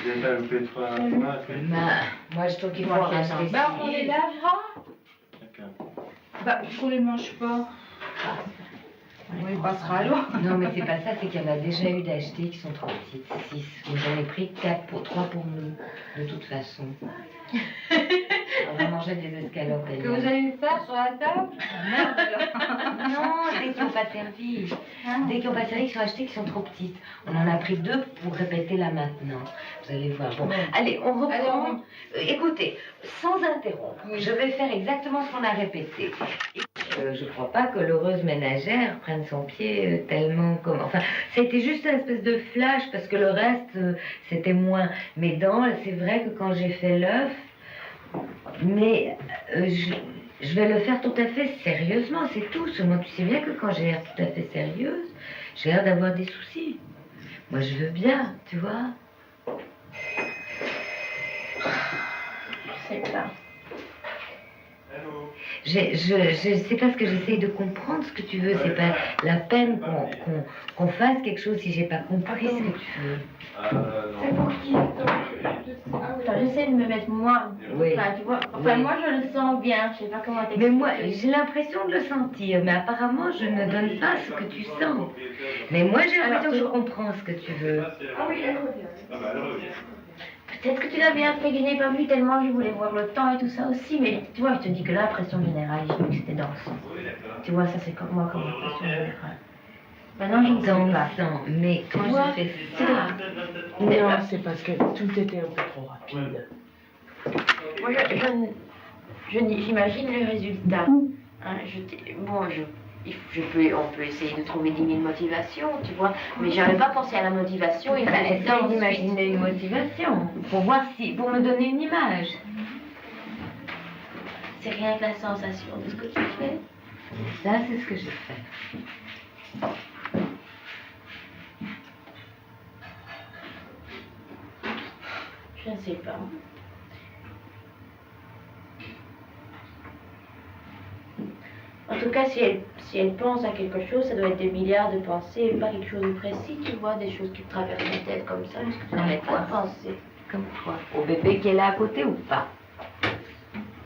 Vous êtes à MP3 tomate, oui. Moi, je trouve qu'il faut en racheter. Bah, on les lavera. D'accord. Bah, qu'on les mange pas. On les passera à l'eau. Non, mais c'est pas ça, c'est qu'il y en a déjà eu d'achetés qui sont trop petites. 6. Donc j'en ai pris 3 pour nous, de toute façon. On va manger des escalopes. Que vous allez faire sur la table? Merde, alors. Non, dès qu'ils n'ont pas servi. Dès qu'ils n'ont pas servi, qu'ils sont achetés, qui sont trop petites. On en a pris 2 pour répéter là maintenant. Vous allez voir. Bon, allez, on reprend. Alors, Écoutez, sans interrompre, je vais faire exactement ce qu'on a répété. Je crois pas que l'heureuse ménagère prenne son pied tellement comme... Enfin, ça a été juste une espèce de flash parce que le reste, c'était moins. Mais c'est vrai que quand j'ai fait l'œuf, mais je vais le faire tout à fait sérieusement, c'est tout. Seulement, tu sais bien que quand j'ai l'air tout à fait sérieuse, j'ai l'air d'avoir des soucis. Moi, je veux bien, tu vois. Je sais pas. C'est parce que j'essaye de comprendre ce que tu veux. C'est pas la peine qu'on fasse quelque chose si j'ai pas compris ce que tu veux. C'est pour qui? Enfin, j'essaie de me mettre moi. Oui. Enfin, tu vois. Enfin, Oui. moi, je le sens bien. Je sais pas comment t'expliquer. Mais moi, j'ai l'impression de le sentir, mais apparemment, je ne donne pas ce que tu sens. Mais moi, j'ai l'impression que je comprends ce que tu veux. Ah oui, elle revient. Peut-être que tu l'avais un peu gagné pas vu tellement je voulais voir le temps et tout ça aussi, mais tu vois, je te dis que l'impression générale, j'ai vu que c'était dans le sang. Tu vois, ça c'est comme moi comme impression générale. Maintenant, je ne Dans sais le pas. sang, mais quand Toi, je fais c'est ça... Non, c'est parce que tout était un peu trop rapide. Moi, j'imagine le résultat. Hein, On peut essayer de trouver 10 000 motivations, tu vois. Mais j'avais pas pensé à la motivation. Et Essaye d'imaginer une motivation pour voir pour me donner une image. C'est rien que la sensation de ce que tu fais. Ça, c'est ce que j'ai fait. Je ne sais pas. En tout cas, si elle pense à quelque chose, ça doit être des milliards de pensées, et pas quelque chose de précis, tu vois, des choses qui te traversent la tête comme ça, parce que tu n'arrêtes pas de penser. Comme quoi? Au bébé qu'elle a à côté ou pas?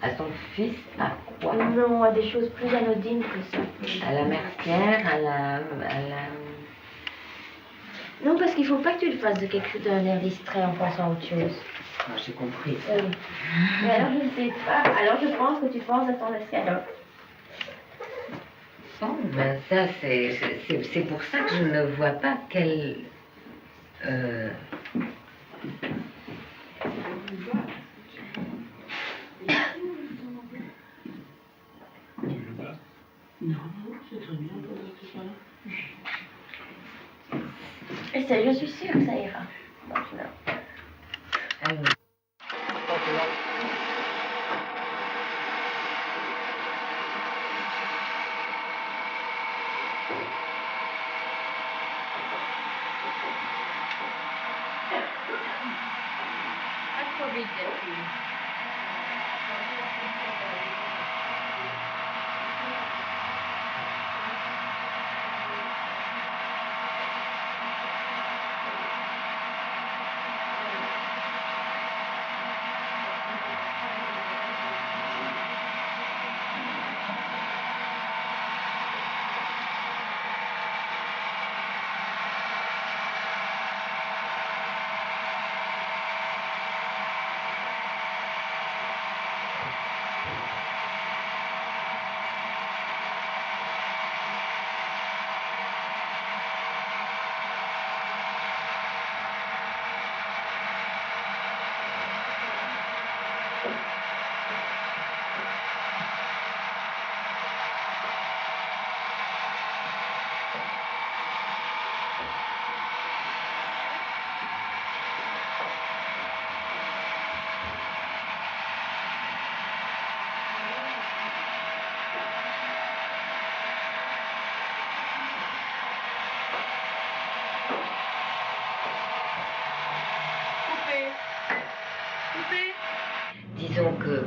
À son fils, à quoi? Non, à des choses plus anodines que ça. À la mercière, à la... Non, parce qu'il ne faut pas que tu le fasses de quelque chose d'un air distrait en pensant à autre chose. Ah, j'ai compris. Oui. Mais alors, je ne sais pas. Alors, je pense que tu penses à ton escalope. Bon, ben ça, c'est pour ça que je ne vois pas quelle... Essaye, je suis sûre que ça ira. Maintenant. Alors. Pas trop vite, Delphine. Disons que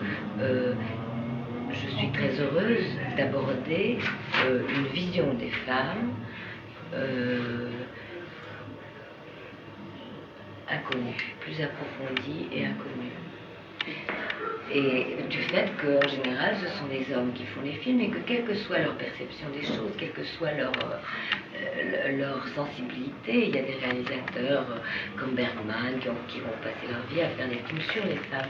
je suis très heureuse d'aborder une vision des femmes inconnues, plus approfondie et inconnue. Et du fait qu'en général, ce sont les hommes qui font les films et que quelle que soit leur perception des choses, quelle que soit leur sensibilité, il y a des réalisateurs comme Bergman qui vont passer leur vie à faire des films sur les femmes.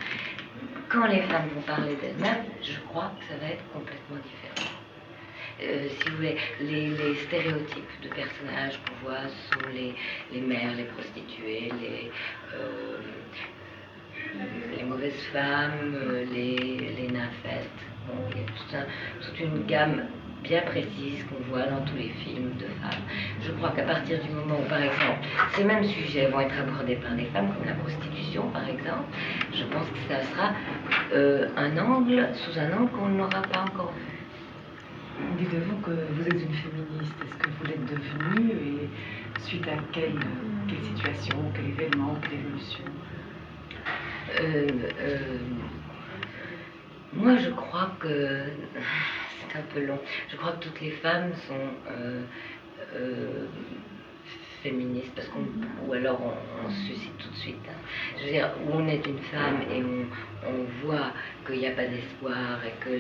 Quand les femmes vont parler d'elles-mêmes, je crois que ça va être complètement différent. Si vous voulez, les stéréotypes de personnages qu'on voit, ce sont les mères, les prostituées, les mauvaises femmes, les nymphètes. Bon, il y a toute une gamme bien précise qu'on voit dans tous les films de femmes. Je crois qu'à partir du moment où, par exemple, ces mêmes sujets vont être abordés par des femmes, comme la prostitution, par exemple, je pense que ça sera sous un angle qu'on n'aura pas encore vu. Dites-vous que vous êtes une féministe. Est-ce que vous l'êtes devenue et suite à quelle situation, quel événement, quelle évolution? Moi, je crois que c'est un peu long. Je crois que toutes les femmes sont féministes, ou alors on se suicide tout de suite. Hein. Je veux dire, où on est une femme et on voit qu'il n'y a pas d'espoir et que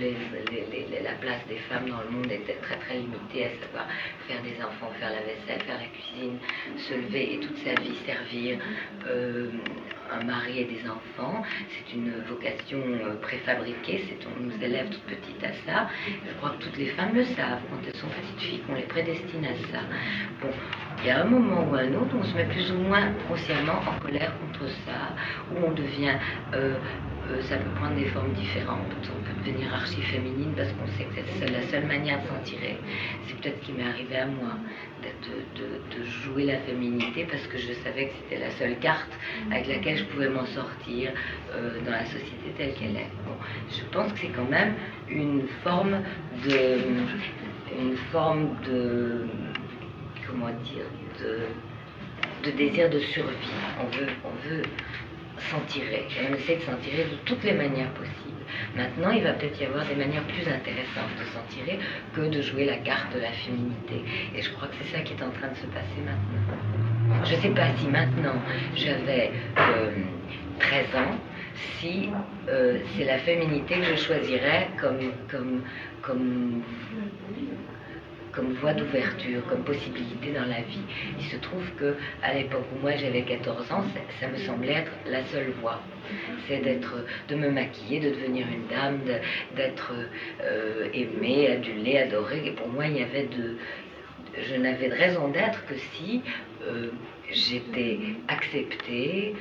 la place des femmes dans le monde est très très limitée, à savoir faire des enfants, faire la vaisselle, faire la cuisine, se lever et toute sa vie servir un mari et des enfants. C'est une vocation préfabriquée, on nous élève toutes petites à ça. Je crois que toutes les femmes le savent, quand elles sont petites filles, qu'on les prédestine à ça. Bon, il y a un moment ou un autre où on se met plus ou moins grossièrement en colère contre ça, où on devient ça peut prendre des formes différentes. On peut devenir archi-féminine parce qu'on sait que c'est la seule manière de s'en tirer. C'est peut-être ce qui m'est arrivé à moi, de jouer la féminité parce que je savais que c'était la seule carte avec laquelle je pouvais m'en sortir dans la société telle qu'elle est. Bon, je pense que c'est quand même une forme de comment dire, de désir de survie. On veut s'en tirer. Et on essaie de s'en tirer de toutes les manières possibles. Maintenant, il va peut-être y avoir des manières plus intéressantes de s'en tirer que de jouer la carte de la féminité. Et je crois que c'est ça qui est en train de se passer maintenant. Je ne sais pas si maintenant j'avais 13 ans, si c'est la féminité que je choisirais comme voie d'ouverture, comme possibilité dans la vie. Il se trouve que à l'époque où moi j'avais 14 ans, ça me semblait être la seule voie. C'est de me maquiller, de devenir une dame, d'être aimée, adulée, adorée. Et pour moi, je n'avais de raison d'être que si j'étais acceptée,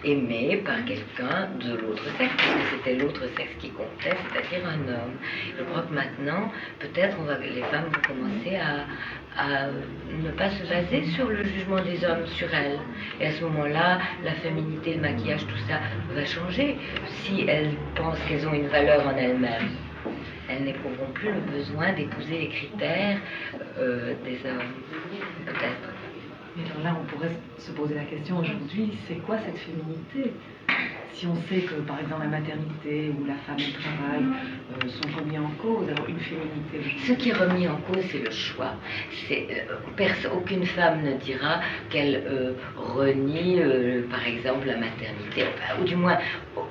aimée par quelqu'un de l'autre sexe, parce que c'était l'autre sexe qui comptait, c'est-à-dire un homme. Je crois que maintenant, peut-être les femmes vont commencer à ne pas se baser sur le jugement des hommes sur elles. Et à ce moment-là, la féminité, le maquillage, tout ça va changer. Si elles pensent qu'elles ont une valeur en elles-mêmes, elles n'éprouveront plus le besoin d'épouser les critères des hommes, peut-être. Mais alors là, on pourrait se poser la question aujourd'hui, c'est quoi cette féminité? Si on sait que, par exemple, la maternité ou la femme au travail sont remis en cause, alors une féminité... Ce qui est remis en cause, c'est le choix. Aucune femme ne dira qu'elle renie, par exemple, la maternité, ou du moins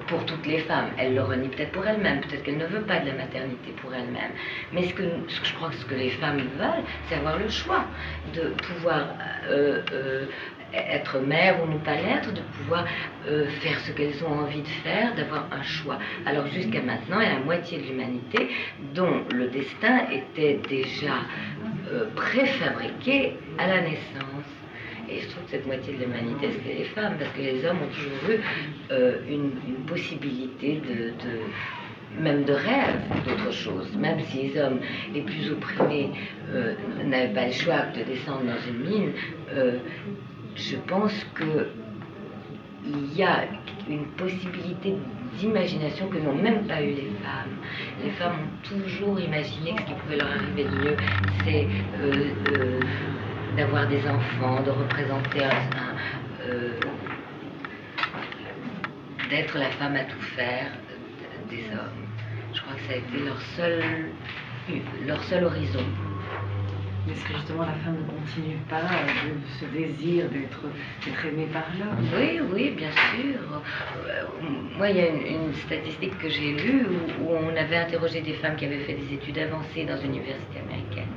pour toutes les femmes. Elle le renie peut-être pour elle-même, peut-être qu'elle ne veut pas de la maternité pour elle-même. Mais ce que je crois que ce que les femmes veulent, c'est avoir le choix de pouvoir... être mère ou ne pas l'être, de pouvoir faire ce qu'elles ont envie de faire, d'avoir un choix. Alors jusqu'à maintenant, il y a la moitié de l'humanité dont le destin était déjà préfabriqué à la naissance. Et je trouve que cette moitié de l'humanité, c'était les femmes, parce que les hommes ont toujours eu une possibilité même de rêve d'autre chose, même si les hommes les plus opprimés n'avaient pas le choix de descendre dans une mine. Je pense qu'il y a une possibilité d'imagination que n'ont même pas eu les femmes. Les femmes ont toujours imaginé que ce qui pouvait leur arriver de mieux, c'est d'avoir des enfants, de représenter d'être la femme à tout faire des hommes. Je crois que ça a été leur seul horizon. Est-ce que justement la femme ne continue pas de ce désir d'être aimée par l'homme? Oui, bien sûr. Moi, il y a une statistique que j'ai lue où on avait interrogé des femmes qui avaient fait des études avancées dans une université américaine.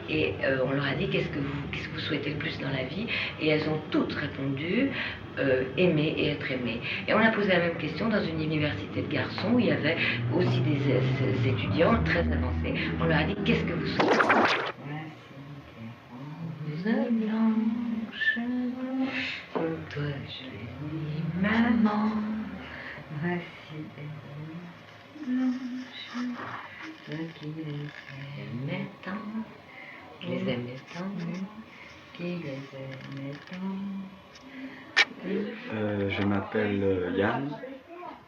Et on leur a dit qu'est-ce que vous souhaitez le plus dans la vie? Et elles ont toutes répondu aimer et être aimées. Et on a posé la même question dans une université de garçons où il y avait aussi des étudiants très avancés. On leur a dit qu'est-ce que vous souhaitez? Blanche, pour toi je dis maman, voici des blanches, toi qui les aimais tant, qui les aimais tant. Je m'appelle Yann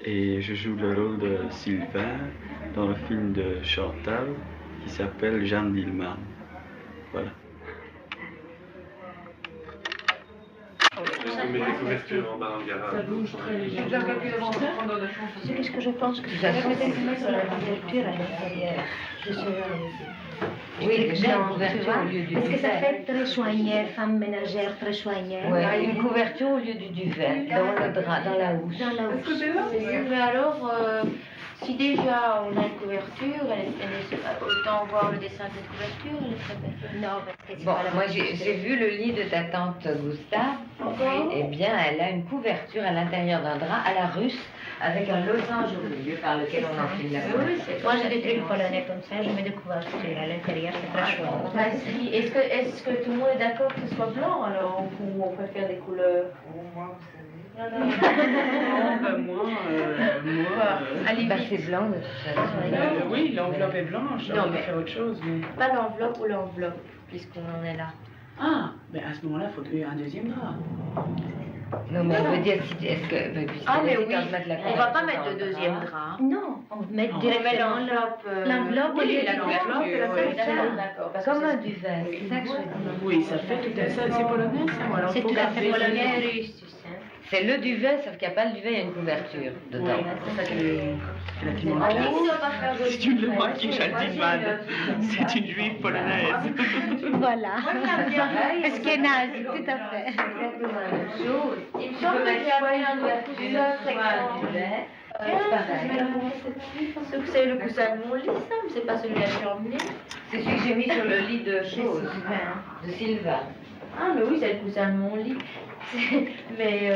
et je joue le rôle de Sylvain dans le film de Chantal qui s'appelle Jeanne Dillman. Voilà. On met des couvertures en bas dans le garage. Ça bouge très légèrement. Qu'est-ce que je pense que ça peut être mettre la couverture à l'intérieur. Oui, déjà une couverture au lieu du duvet. Parce que ça fait très soigné, femme ménagère très soignée. Oui, une couverture au lieu du duvet, dans le drap, dans la housse. Dans la housse. Mais alors, si déjà on a une couverture, autant voir le dessin de cette couverture, elle est très belle. Non, parce que c'est Bon, pas la moi même chose. j'ai vu le lit de ta tante Gustave. Eh bien, elle a une couverture à l'intérieur d'un drap à la russe avec un losange au milieu par lequel on enfile la couverture. Moi j'ai des trucs polonais comme ça, je mets des couvertures à l'intérieur, c'est très chouette. Est-ce que tout le monde est d'accord que ce soit blanc alors ou on préfère des couleurs? Moi, vous savez. Bah, c'est blanc de toute façon. Oui, l'enveloppe est blanche, Non, on peut mais- faire autre chose. Mais... Pas l'enveloppe ou l'enveloppe, puisqu'on en est là. Ah, mais à ce moment-là, il faut un deuxième drap. Non, mais on veut dire si est-ce que. Bah, puisque Ah, mais c'est oui, quand je mets de la on va pas couverture mettre dans de le deuxième drap. drap. Non, on va mettre On met directement l'enveloppe. l'enveloppe Oui, et la l'enveloppe, couverture, c'est oui, ça. d'accord. parce Comme que un c'est- duvet, c'est ça que je veux dire. Oui, ça fait tout à fait. C'est polonais, ça, ou alors C'est faut tout à fait garder polonais ça. et russe, tu sais. C'est le duvet, sauf qu'il n'y a pas le duvet, il y a une couverture dedans. C'est ça qu'elle est relativement Ah, classe. oui, on va pas faire de- Si tu me le vois qui Chaldiman, c'est une juive polonaise. Voilà. Ashkénazi, tout à fait. Exactement la même chose. Il me semble que j'ai amené un ouverture, un duvet. C'est le coussin de mon lit, ça, mais c'est pas celui-là que j'ai emmené. C'est celui que j'ai mis sur le lit de choses, de Sylvain. Ah, mais oui, c'est le coussin de mon lit. Mais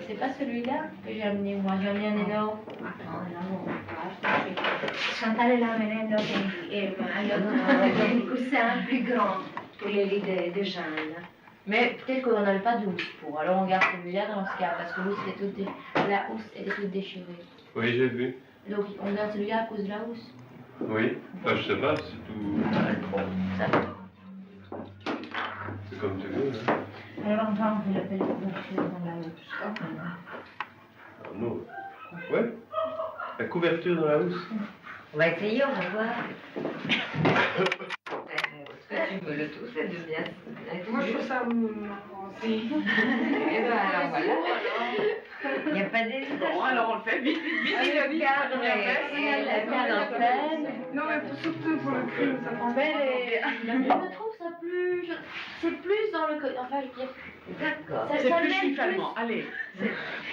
c'est pas celui-là que j'ai amené, moi. J'ai amené un énorme. Chantal elle a amené un coussin plus grand pour les lits des jeunes. Mais peut-être qu'on n'en avait pas de housse pour. Alors on garde celui-là dans ce cas, parce que la housse était toute déchirée. Oui, j'ai vu. Donc on garde celui-là à cause de la housse. Oui. Enfin, je sais pas, c'est tout. Ça. C'est comme tu veux. Hein. Alors on va envelopper la couverture dans la housse. Ah, non. Ouais. La couverture dans la housse. On va essayer, on va voir. Est-ce que tu veux le tout, c'est de bien. Moi, je trouve ça marrant aussi. Et ben alors voilà. Il n'y a pas d'hésitation. Bon, alors on le fait vite, vite, vite, vite, vite. Et la mise en scène. Non, mais surtout pour le crime, ça prend belle et... Je trouve ça plus. C'est plus dans le. Enfin, je veux dire. D'accord. C'est ça plus mêle chic allemand. Allez.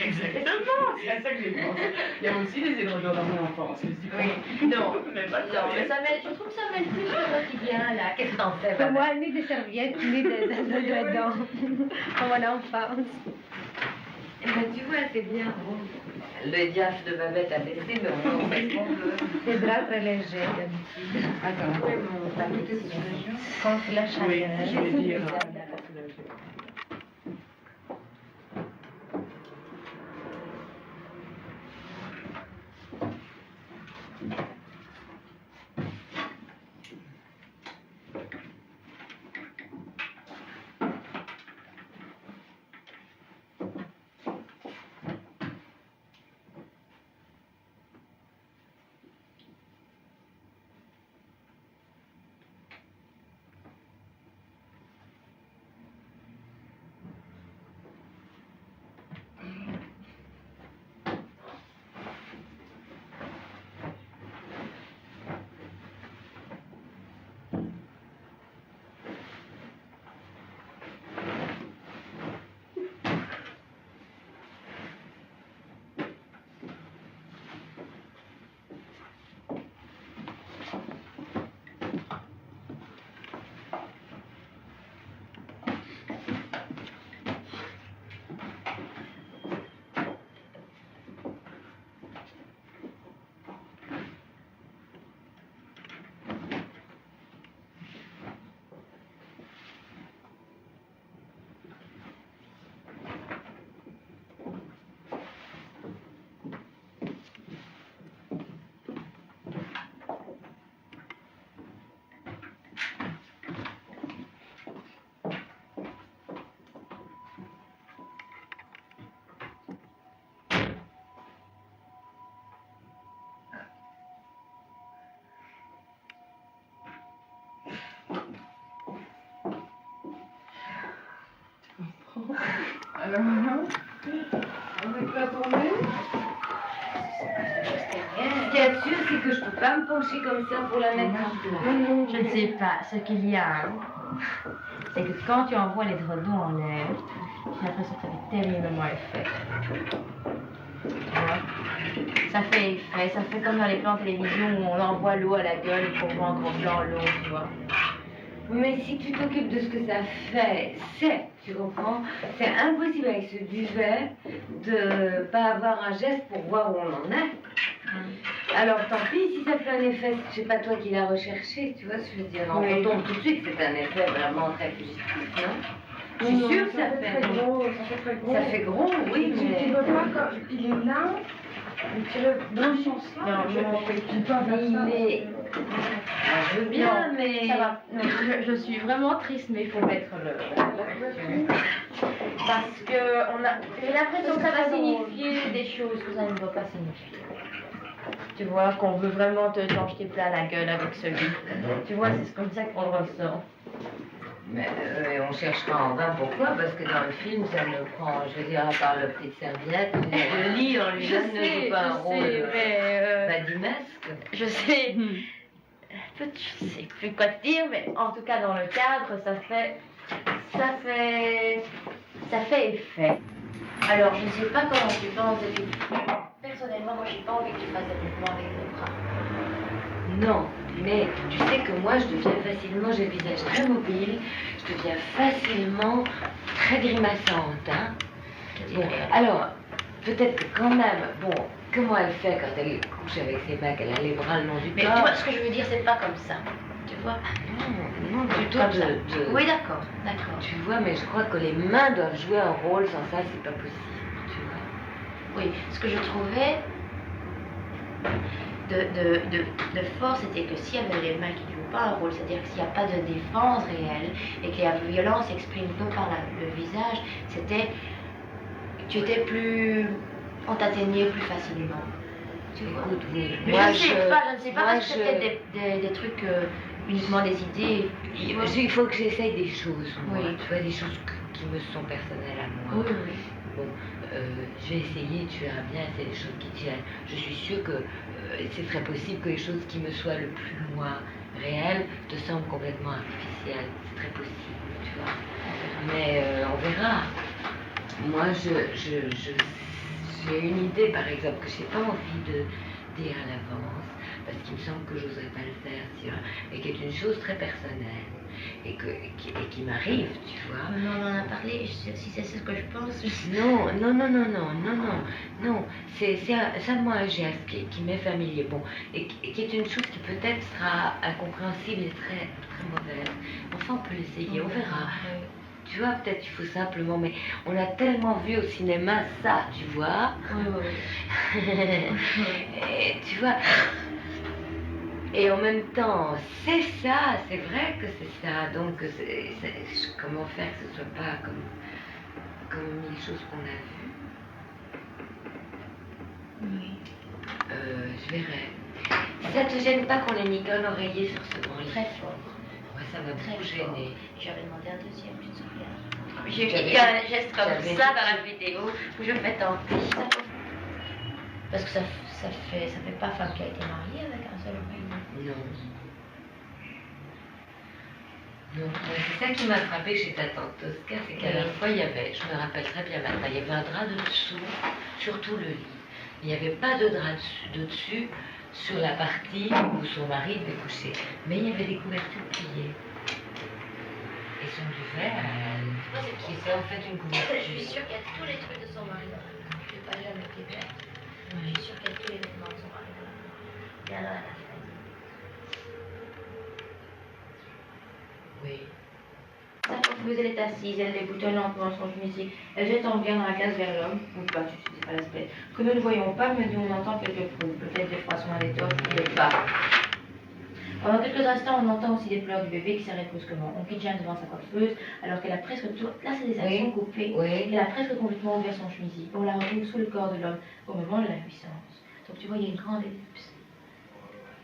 Exactement. C'est à ça que j'ai pensé. Il y a aussi des édredons dans mon enfance. Oui. Non. Mais pas de Non, mais problème. ça mêle. Je trouve que ça mêle plus le quotidien là. Qu'est-ce que t'en fais, Pour Babette? moi, ni des serviettes, ni de dedans. Comme mon enfance. Eh ben, tu vois, c'est bien. Bon. Le diaph de Babette a baissé, mais on fait ce qu'on veut. Des draps très légers d'habitude. Attends. Contre la chaleur. Oui, je vais dire. Alors, on est prêt à tourner? Ce qu'il y a de sûr, c'est que je peux pas me pencher comme ça pour la mettre en place. Je ne sais pas. Ce qu'il y a, c'est que quand tu envoies les dredons en l'air, j'ai l'impression que ça fait terriblement effet. Tu vois? Ça fait effet, ça fait comme dans les plans de télévision où on envoie l'eau à la gueule pour voir en gros plan l'eau, tu vois. Mais si tu t'occupes de ce que ça fait, tu comprends, c'est impossible avec ce duvet de pas avoir un geste pour voir où on en est. Alors tant pis si ça fait un effet, c'est pas toi qui l'as recherché, tu vois ce que je veux dire. On Oui. tombe tout de suite, c'est un effet vraiment très positif, non? Je suis sûre que ça fait gros. Ça fait très gros. Ça fait gros, oui, Tu mais... veux pas quand il est là, et tu le dans ce sens-là. Non, Tu peux faire ça. Mais... Je veux bien, Non, mais... ça va. Non, je suis vraiment triste, mais il faut mettre la couverture. Parce que j'ai l'impression que ça va signifier des choses que ça ne doit pas signifier. Tu vois, qu'on veut vraiment te jeter plein la gueule avec ce livre. Tu vois, c'est comme ça qu'on le ressent. Mais on cherchera en vain pourquoi, parce que dans le film, ça ne prend, je veux dire, à part la petite serviette, le lit en lui-même ne joue pas un rôle badimesque. Je sais. Je sais plus quoi te dire, mais en tout cas dans le cadre, ça fait effet. Alors, je ne sais pas comment tu penses de l'équipement. Personnellement, moi, j'ai pas envie que tu fasses des mouvements avec les bras. Non, mais tu sais que moi, je deviens facilement, j'ai le visage très mobile, je deviens facilement très grimaçante, hein. Bon, alors, peut-être que quand même, bon, comment elle fait quand elle couche avec ses mecs, elle a les bras le long du Mais corps. tu vois, ce que je veux dire, c'est pas comme ça. Tu vois? Non, plutôt Comme ça. de... Oui, d'accord. Tu vois, mais je crois que les mains doivent jouer un rôle, sans ça, c'est pas possible, tu vois. Oui, ce que je trouvais de fort, c'était que s'il y avait les mains qui ne jouent pas un rôle, c'est-à-dire que s'il n'y a pas de défense réelle et que la violence s'exprime que par le visage, tu étais plus... on t'atteignait plus facilement. Tu vois? Écoute, oui. Mais Moi, je ne sais pas parce que c'était des trucs, uniquement des idées. Il faut que j'essaye des choses, moi. Oui. Tu vois, des choses qui me sont personnelles à moi. Oui, oui. Bon, je vais essayer, tu verras bien, c'est des choses qui tiennent. Je suis sûre que c'est très possible que les choses qui me soient le plus, moi, réelles, te semblent complètement artificielles. C'est très possible, tu vois. Mais on verra. Moi, j'ai une idée, par exemple, que je n'ai pas envie de dire à l'avance, parce qu'il me semble que je n'oserais pas le faire, tu vois, et qui est une chose très personnelle, et qui m'arrive, tu vois. Non, on en a parlé, si c'est ce que je pense. Non, c'est moi un geste qui m'est familier, bon, et qui est une chose qui peut-être sera incompréhensible et très, très mauvaise. Enfin, on peut l'essayer, on verra. Tu vois, peut-être il faut simplement, mais on a tellement vu au cinéma ça, tu vois. Oui. Et, tu vois. Et en même temps, c'est ça, c'est vrai que c'est ça. Donc, comment faire que ce soit pas comme mille choses qu'on a vues. Oui. Je verrai. Si ça te gêne pas qu'on ait mis qu'un oreiller sur ce banc-là. Très fort. Ouais, ça m'a Très beaucoup gêné. J'avais demandé un deuxième, je me souviens. J'ai mis un geste comme ça dans la vidéo où je fais tenter. Parce que ça fait pas femme qui a été mariée avec un seul oreiller. Non. Non, c'est ça qui m'a frappé chez ta tante Tosca, c'est qu'à la fois il y avait, je me rappelle très bien maintenant, il y avait un drap de dessous, sur tout le lit. Il n'y avait pas de drap de dessus sur la partie où son mari devait coucher. Mais il y avait des couvertures pliées. Et son duvet, c'est en fait une couverture. Je suis sûre qu'il y a tous les trucs de son mari. Je n'ai pas jamais été bête. Je suis sûre qu'il y a tous les vêtements de son mari. Il y en a à la fenêtre. Oui. Ça, quand elle est assise, elle les boutonnent en son chemise, elle jette en bien dans la case vers l'homme, ou pas, tu sais pas l'aspect, que nous ne voyons pas, mais d'où on entend quelques coups, peut-être des froissements d'étoffes, ou des pas. Pendant quelques instants, on entend aussi des pleurs du bébé qui s'arrête brusquement. On quitte Jeanne devant sa coiffeuse, alors qu'elle a presque tout... Là, c'est des actions coupées. Oui. Elle a presque complètement ouvert son chemisier. On la retrouve sous le corps de l'homme, au moment de la puissance. Donc tu vois, il y a une grande ellipse.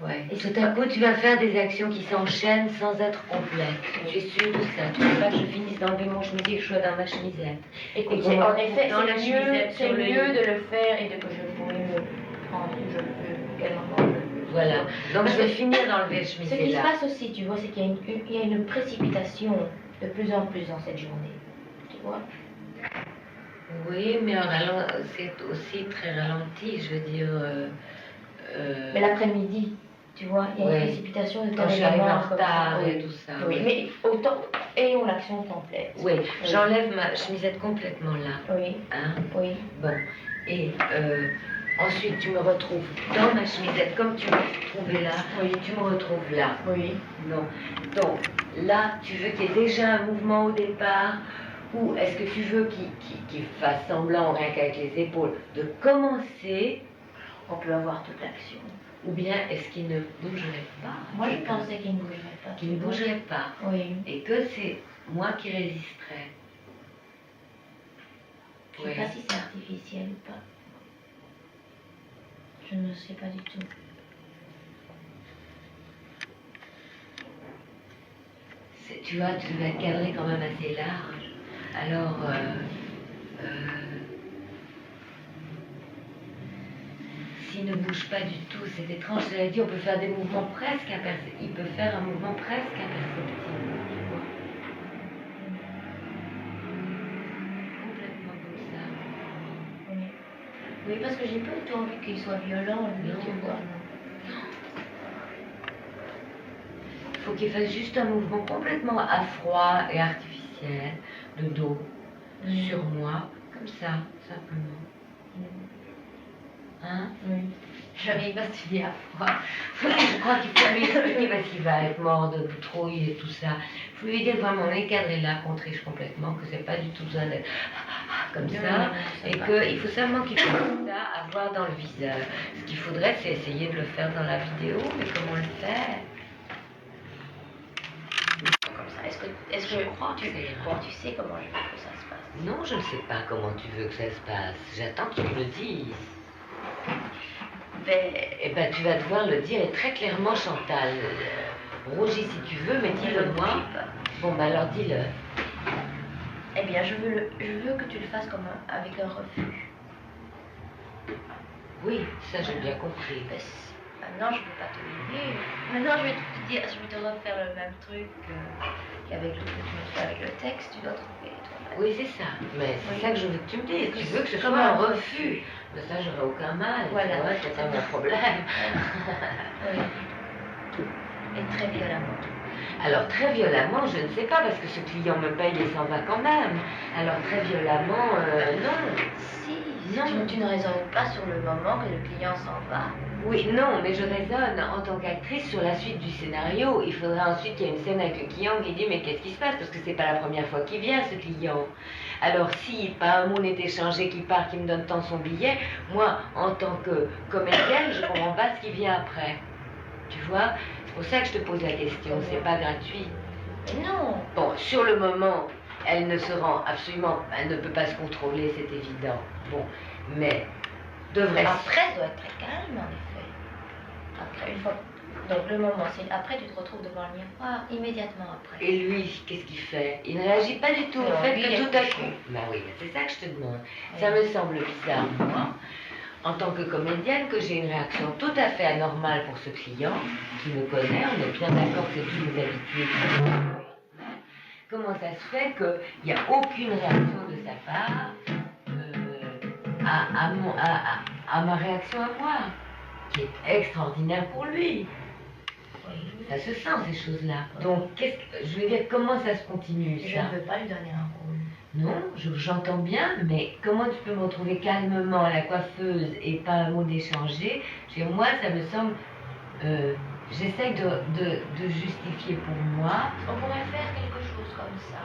Ouais. Et tout à coup, tu vas faire des actions qui s'enchaînent sans être complètes. Je suis sûre de ça. Tu ne veux pas que je finisse d'enlever mon chemisier et que je sois dans ma chemisette. Écoute, en effet, dans la chemisette c'est sur le mieux lit. de le faire et que je pourrais me prendre où je le veux, quel moment je le veux. Voilà. Donc je vais finir d'enlever le Ce qui chemisier se là. passe aussi, tu vois, c'est qu'il y a une précipitation de plus en plus dans cette journée. Tu vois? Oui, mais c'est aussi très ralenti, je veux dire. Mais l'après-midi, tu vois, il y a une Oui. précipitation de Quand je suis arrivée en comme retard ça. et tout ça. Oui, mais autant, ayons l'action complète. Oui, j'enlève ma chemisette complètement là. Oui, Hein? oui. Bon. Et ensuite, tu me retrouves dans ma chemisette, comme tu m'as trouvé là. Oui. Tu me retrouves là. Oui. Non. Donc, là, tu veux qu'il y ait déjà un mouvement au départ Ou est-ce que tu veux qu'il fasse semblant, rien qu'avec les épaules, de commencer? On peut avoir toute l'action. Ou bien est-ce qu'il ne bougerait pas? Moi, je pensais qu'il ne bougerait pas. Qu'il ne bougerait pas. Oui. Et que c'est moi qui résisterais. Je ne sais pas si c'est artificiel ou pas. Je ne sais pas du tout. Tu vois, tu vas être cadré quand même assez large. Alors, s'il ne bouge pas du tout, c'est étrange. Cela dit, on peut faire des mouvements presque imperceptibles. Il peut faire un mouvement presque imperceptible. Complètement comme ça. Oui. Oui, parce que j'ai pas du tout envie qu'il soit violent, lui, tu vois. Il faut qu'il fasse juste un mouvement complètement à froid et artificiel, de dos, sur moi, comme ça, simplement. Hein? Oui. J'arrive à se dire à froid. Je crois qu'il faut lui expliquer parce qu'il va être mort de trouille et tout ça. Il faut lui dire vraiment, on est cadré là, qu'on triche complètement, que c'est pas du tout besoin d'être comme ça, et qu'il faut seulement qu'il fasse ça à voir dans le visage. Ce qu'il faudrait, c'est essayer de le faire dans la vidéo, mais comment le faire? Comme ça. Est-ce que Je crois que tu, c'est bon, tu sais comment je veux que ça se passe? Non, je ne sais pas comment tu veux que ça se passe. J'attends que tu me le dises. Eh ben, tu vas devoir le dire et très clairement, Chantal. Rougis si tu veux, mais dis-le moi. Bon, ben alors dis-le. Eh bien, je veux que tu le fasses comme avec un refus. Oui, ça j'ai bien compris. Maintenant, je ne peux pas te le dire. Maintenant, je vais te dire, je vais te refaire le même truc qu'avec le que tu me fais avec le texte. Tu dois trouver toi-même. Oui, c'est ça. Mais c'est ça que je veux que tu me dises. Tu veux que ce soit Comme un un refus. Mais ça, j'aurais aucun mal. Voilà. Tu vois, c'est pas un problème. Oui. Et très violemment. Alors très violemment, je ne sais pas, parce que ce client me paye et s'en va quand même. Alors très violemment, non. Si, Non. tu ne raisonnes pas sur le moment que le client s'en va. Oui, non, mais je raisonne en tant qu'actrice sur la suite du scénario. Il faudra ensuite qu'il y ait une scène avec le client qui dit mais qu'est-ce qui se passe? Parce que c'est pas la première fois qu'il vient, ce client. Alors si pas un mot n'est échangé, qu'il part, qu'il me donne tant son billet, moi, en tant que comédienne, je comprends pas ce qui vient après. Tu vois? C'est pour ça que je te pose la question, c'est pas gratuit. Mais non. Bon, sur le moment, elle ne se rend absolument, elle ne peut pas se contrôler, c'est évident. Bon, mais devrait. Après, elle doit être très calme, en effet. Après, une fois. Donc le moment, c'est après tu te retrouves devant le miroir, immédiatement après. Et lui, qu'est-ce qu'il fait? Il ne réagit pas du tout au Non, fait lui, que il est tout à couché. coup. Ben oui, mais c'est ça que je te demande. Oui. Ça me semble bizarre, moi, en tant que comédienne, que j'ai une réaction tout à fait anormale pour ce client, qui me connaît, on est bien d'accord que c'est tous mes habitués. Comment ça se fait qu'il n'y a aucune réaction de sa part à ma réaction à moi, qui est extraordinaire pour lui? Ça se sent, ces choses-là. Donc, je veux dire, comment ça se continue, Je ça? ne veux pas lui donner un rôle. Non, j'entends bien, mais comment tu peux me retrouver calmement à la coiffeuse et pas un mot d'échanger? Moi, ça me semble... J'essaye de justifier pour moi. On pourrait faire quelque chose comme ça.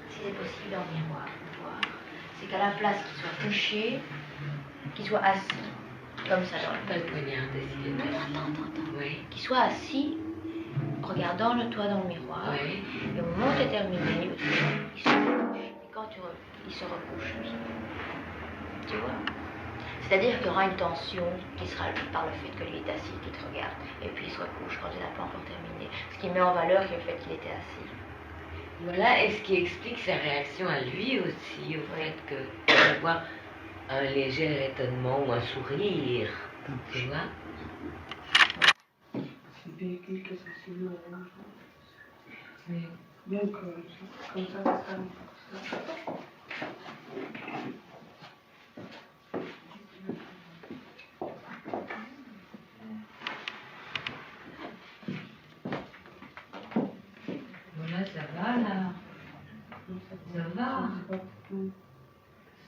Si c'est possible en miroir, voir. C'est qu'à la place qu'il soit couché, qu'il soit assis, comme ça dans le Pas le poignarder, s'il est assis. Attends. Oui. Qu'il soit assis, regardant toi dans le miroir. Oui. Et au moment où tu es terminé, il se recouche. Et quand il se recouche, lui. Tu vois? C'est-à-dire qu'il y aura une tension qui sera par le fait que lui est assis, qu'il te regarde. Et puis il se recouche quand il n'a pas encore terminé. Ce qui met en valeur le fait qu'il était assis. Voilà, et ce qui explique sa réaction à lui aussi, au fait que tu vas voir un léger étonnement ou un sourire. Tu vois? C'est véhicule que ça se loue orange. Oui. Bien comme ça, ça sera comme ça. Voilà, ça va là. Ça va. Ce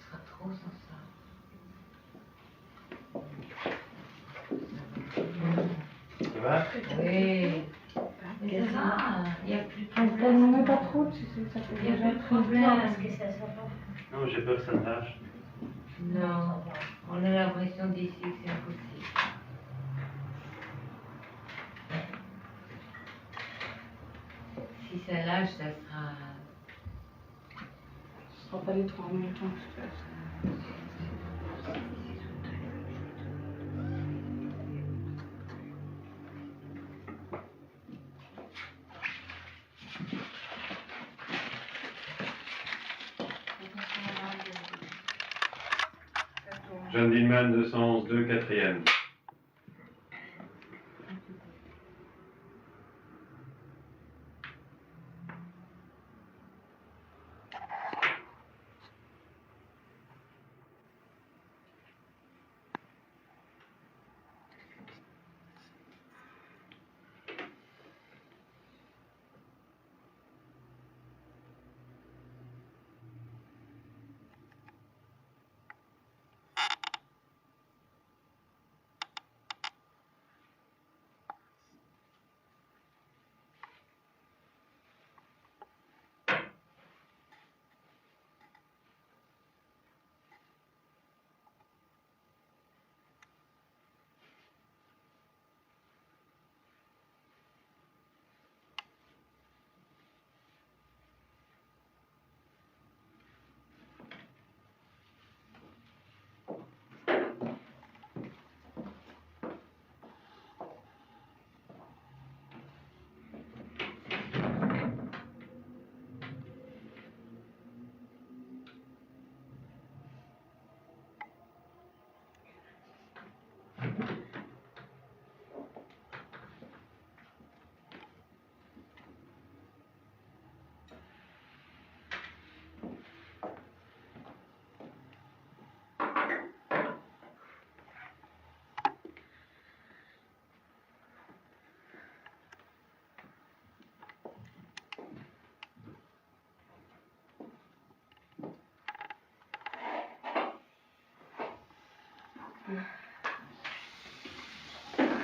sera trop sans ça. Ça va? Oui. Mais ça va, il n'y a plus de Ça n'en met pas trop, ça peut Il y a déjà plus de être problème bien. parce que ça va. Non, j'ai peur que ça ne lâche. Non, on a l'impression d'ici que c'est impossible. Si ça lâche, ça sera... Ce sera pas les 3 en même temps, de toute façon. Jeanne Dillman, 211, 2, 4e.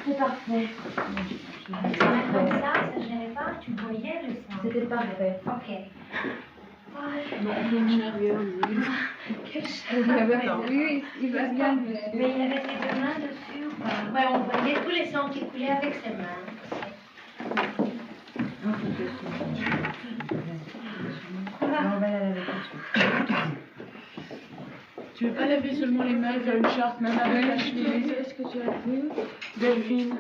C'est parfait. Comme ça ne gênait pas, tu voyais le sang. C'était parfait. Ok. Quelle chaleur. Oui, il va bien. Mais il avait ses deux mains dessus ou pas? Ouais, on voyait tous les sangs qui coulaient avec ses mains. Tu veux pas laver seulement les mains, faire une charte, même avec la chemise? Est-ce que tu as vu Delphine.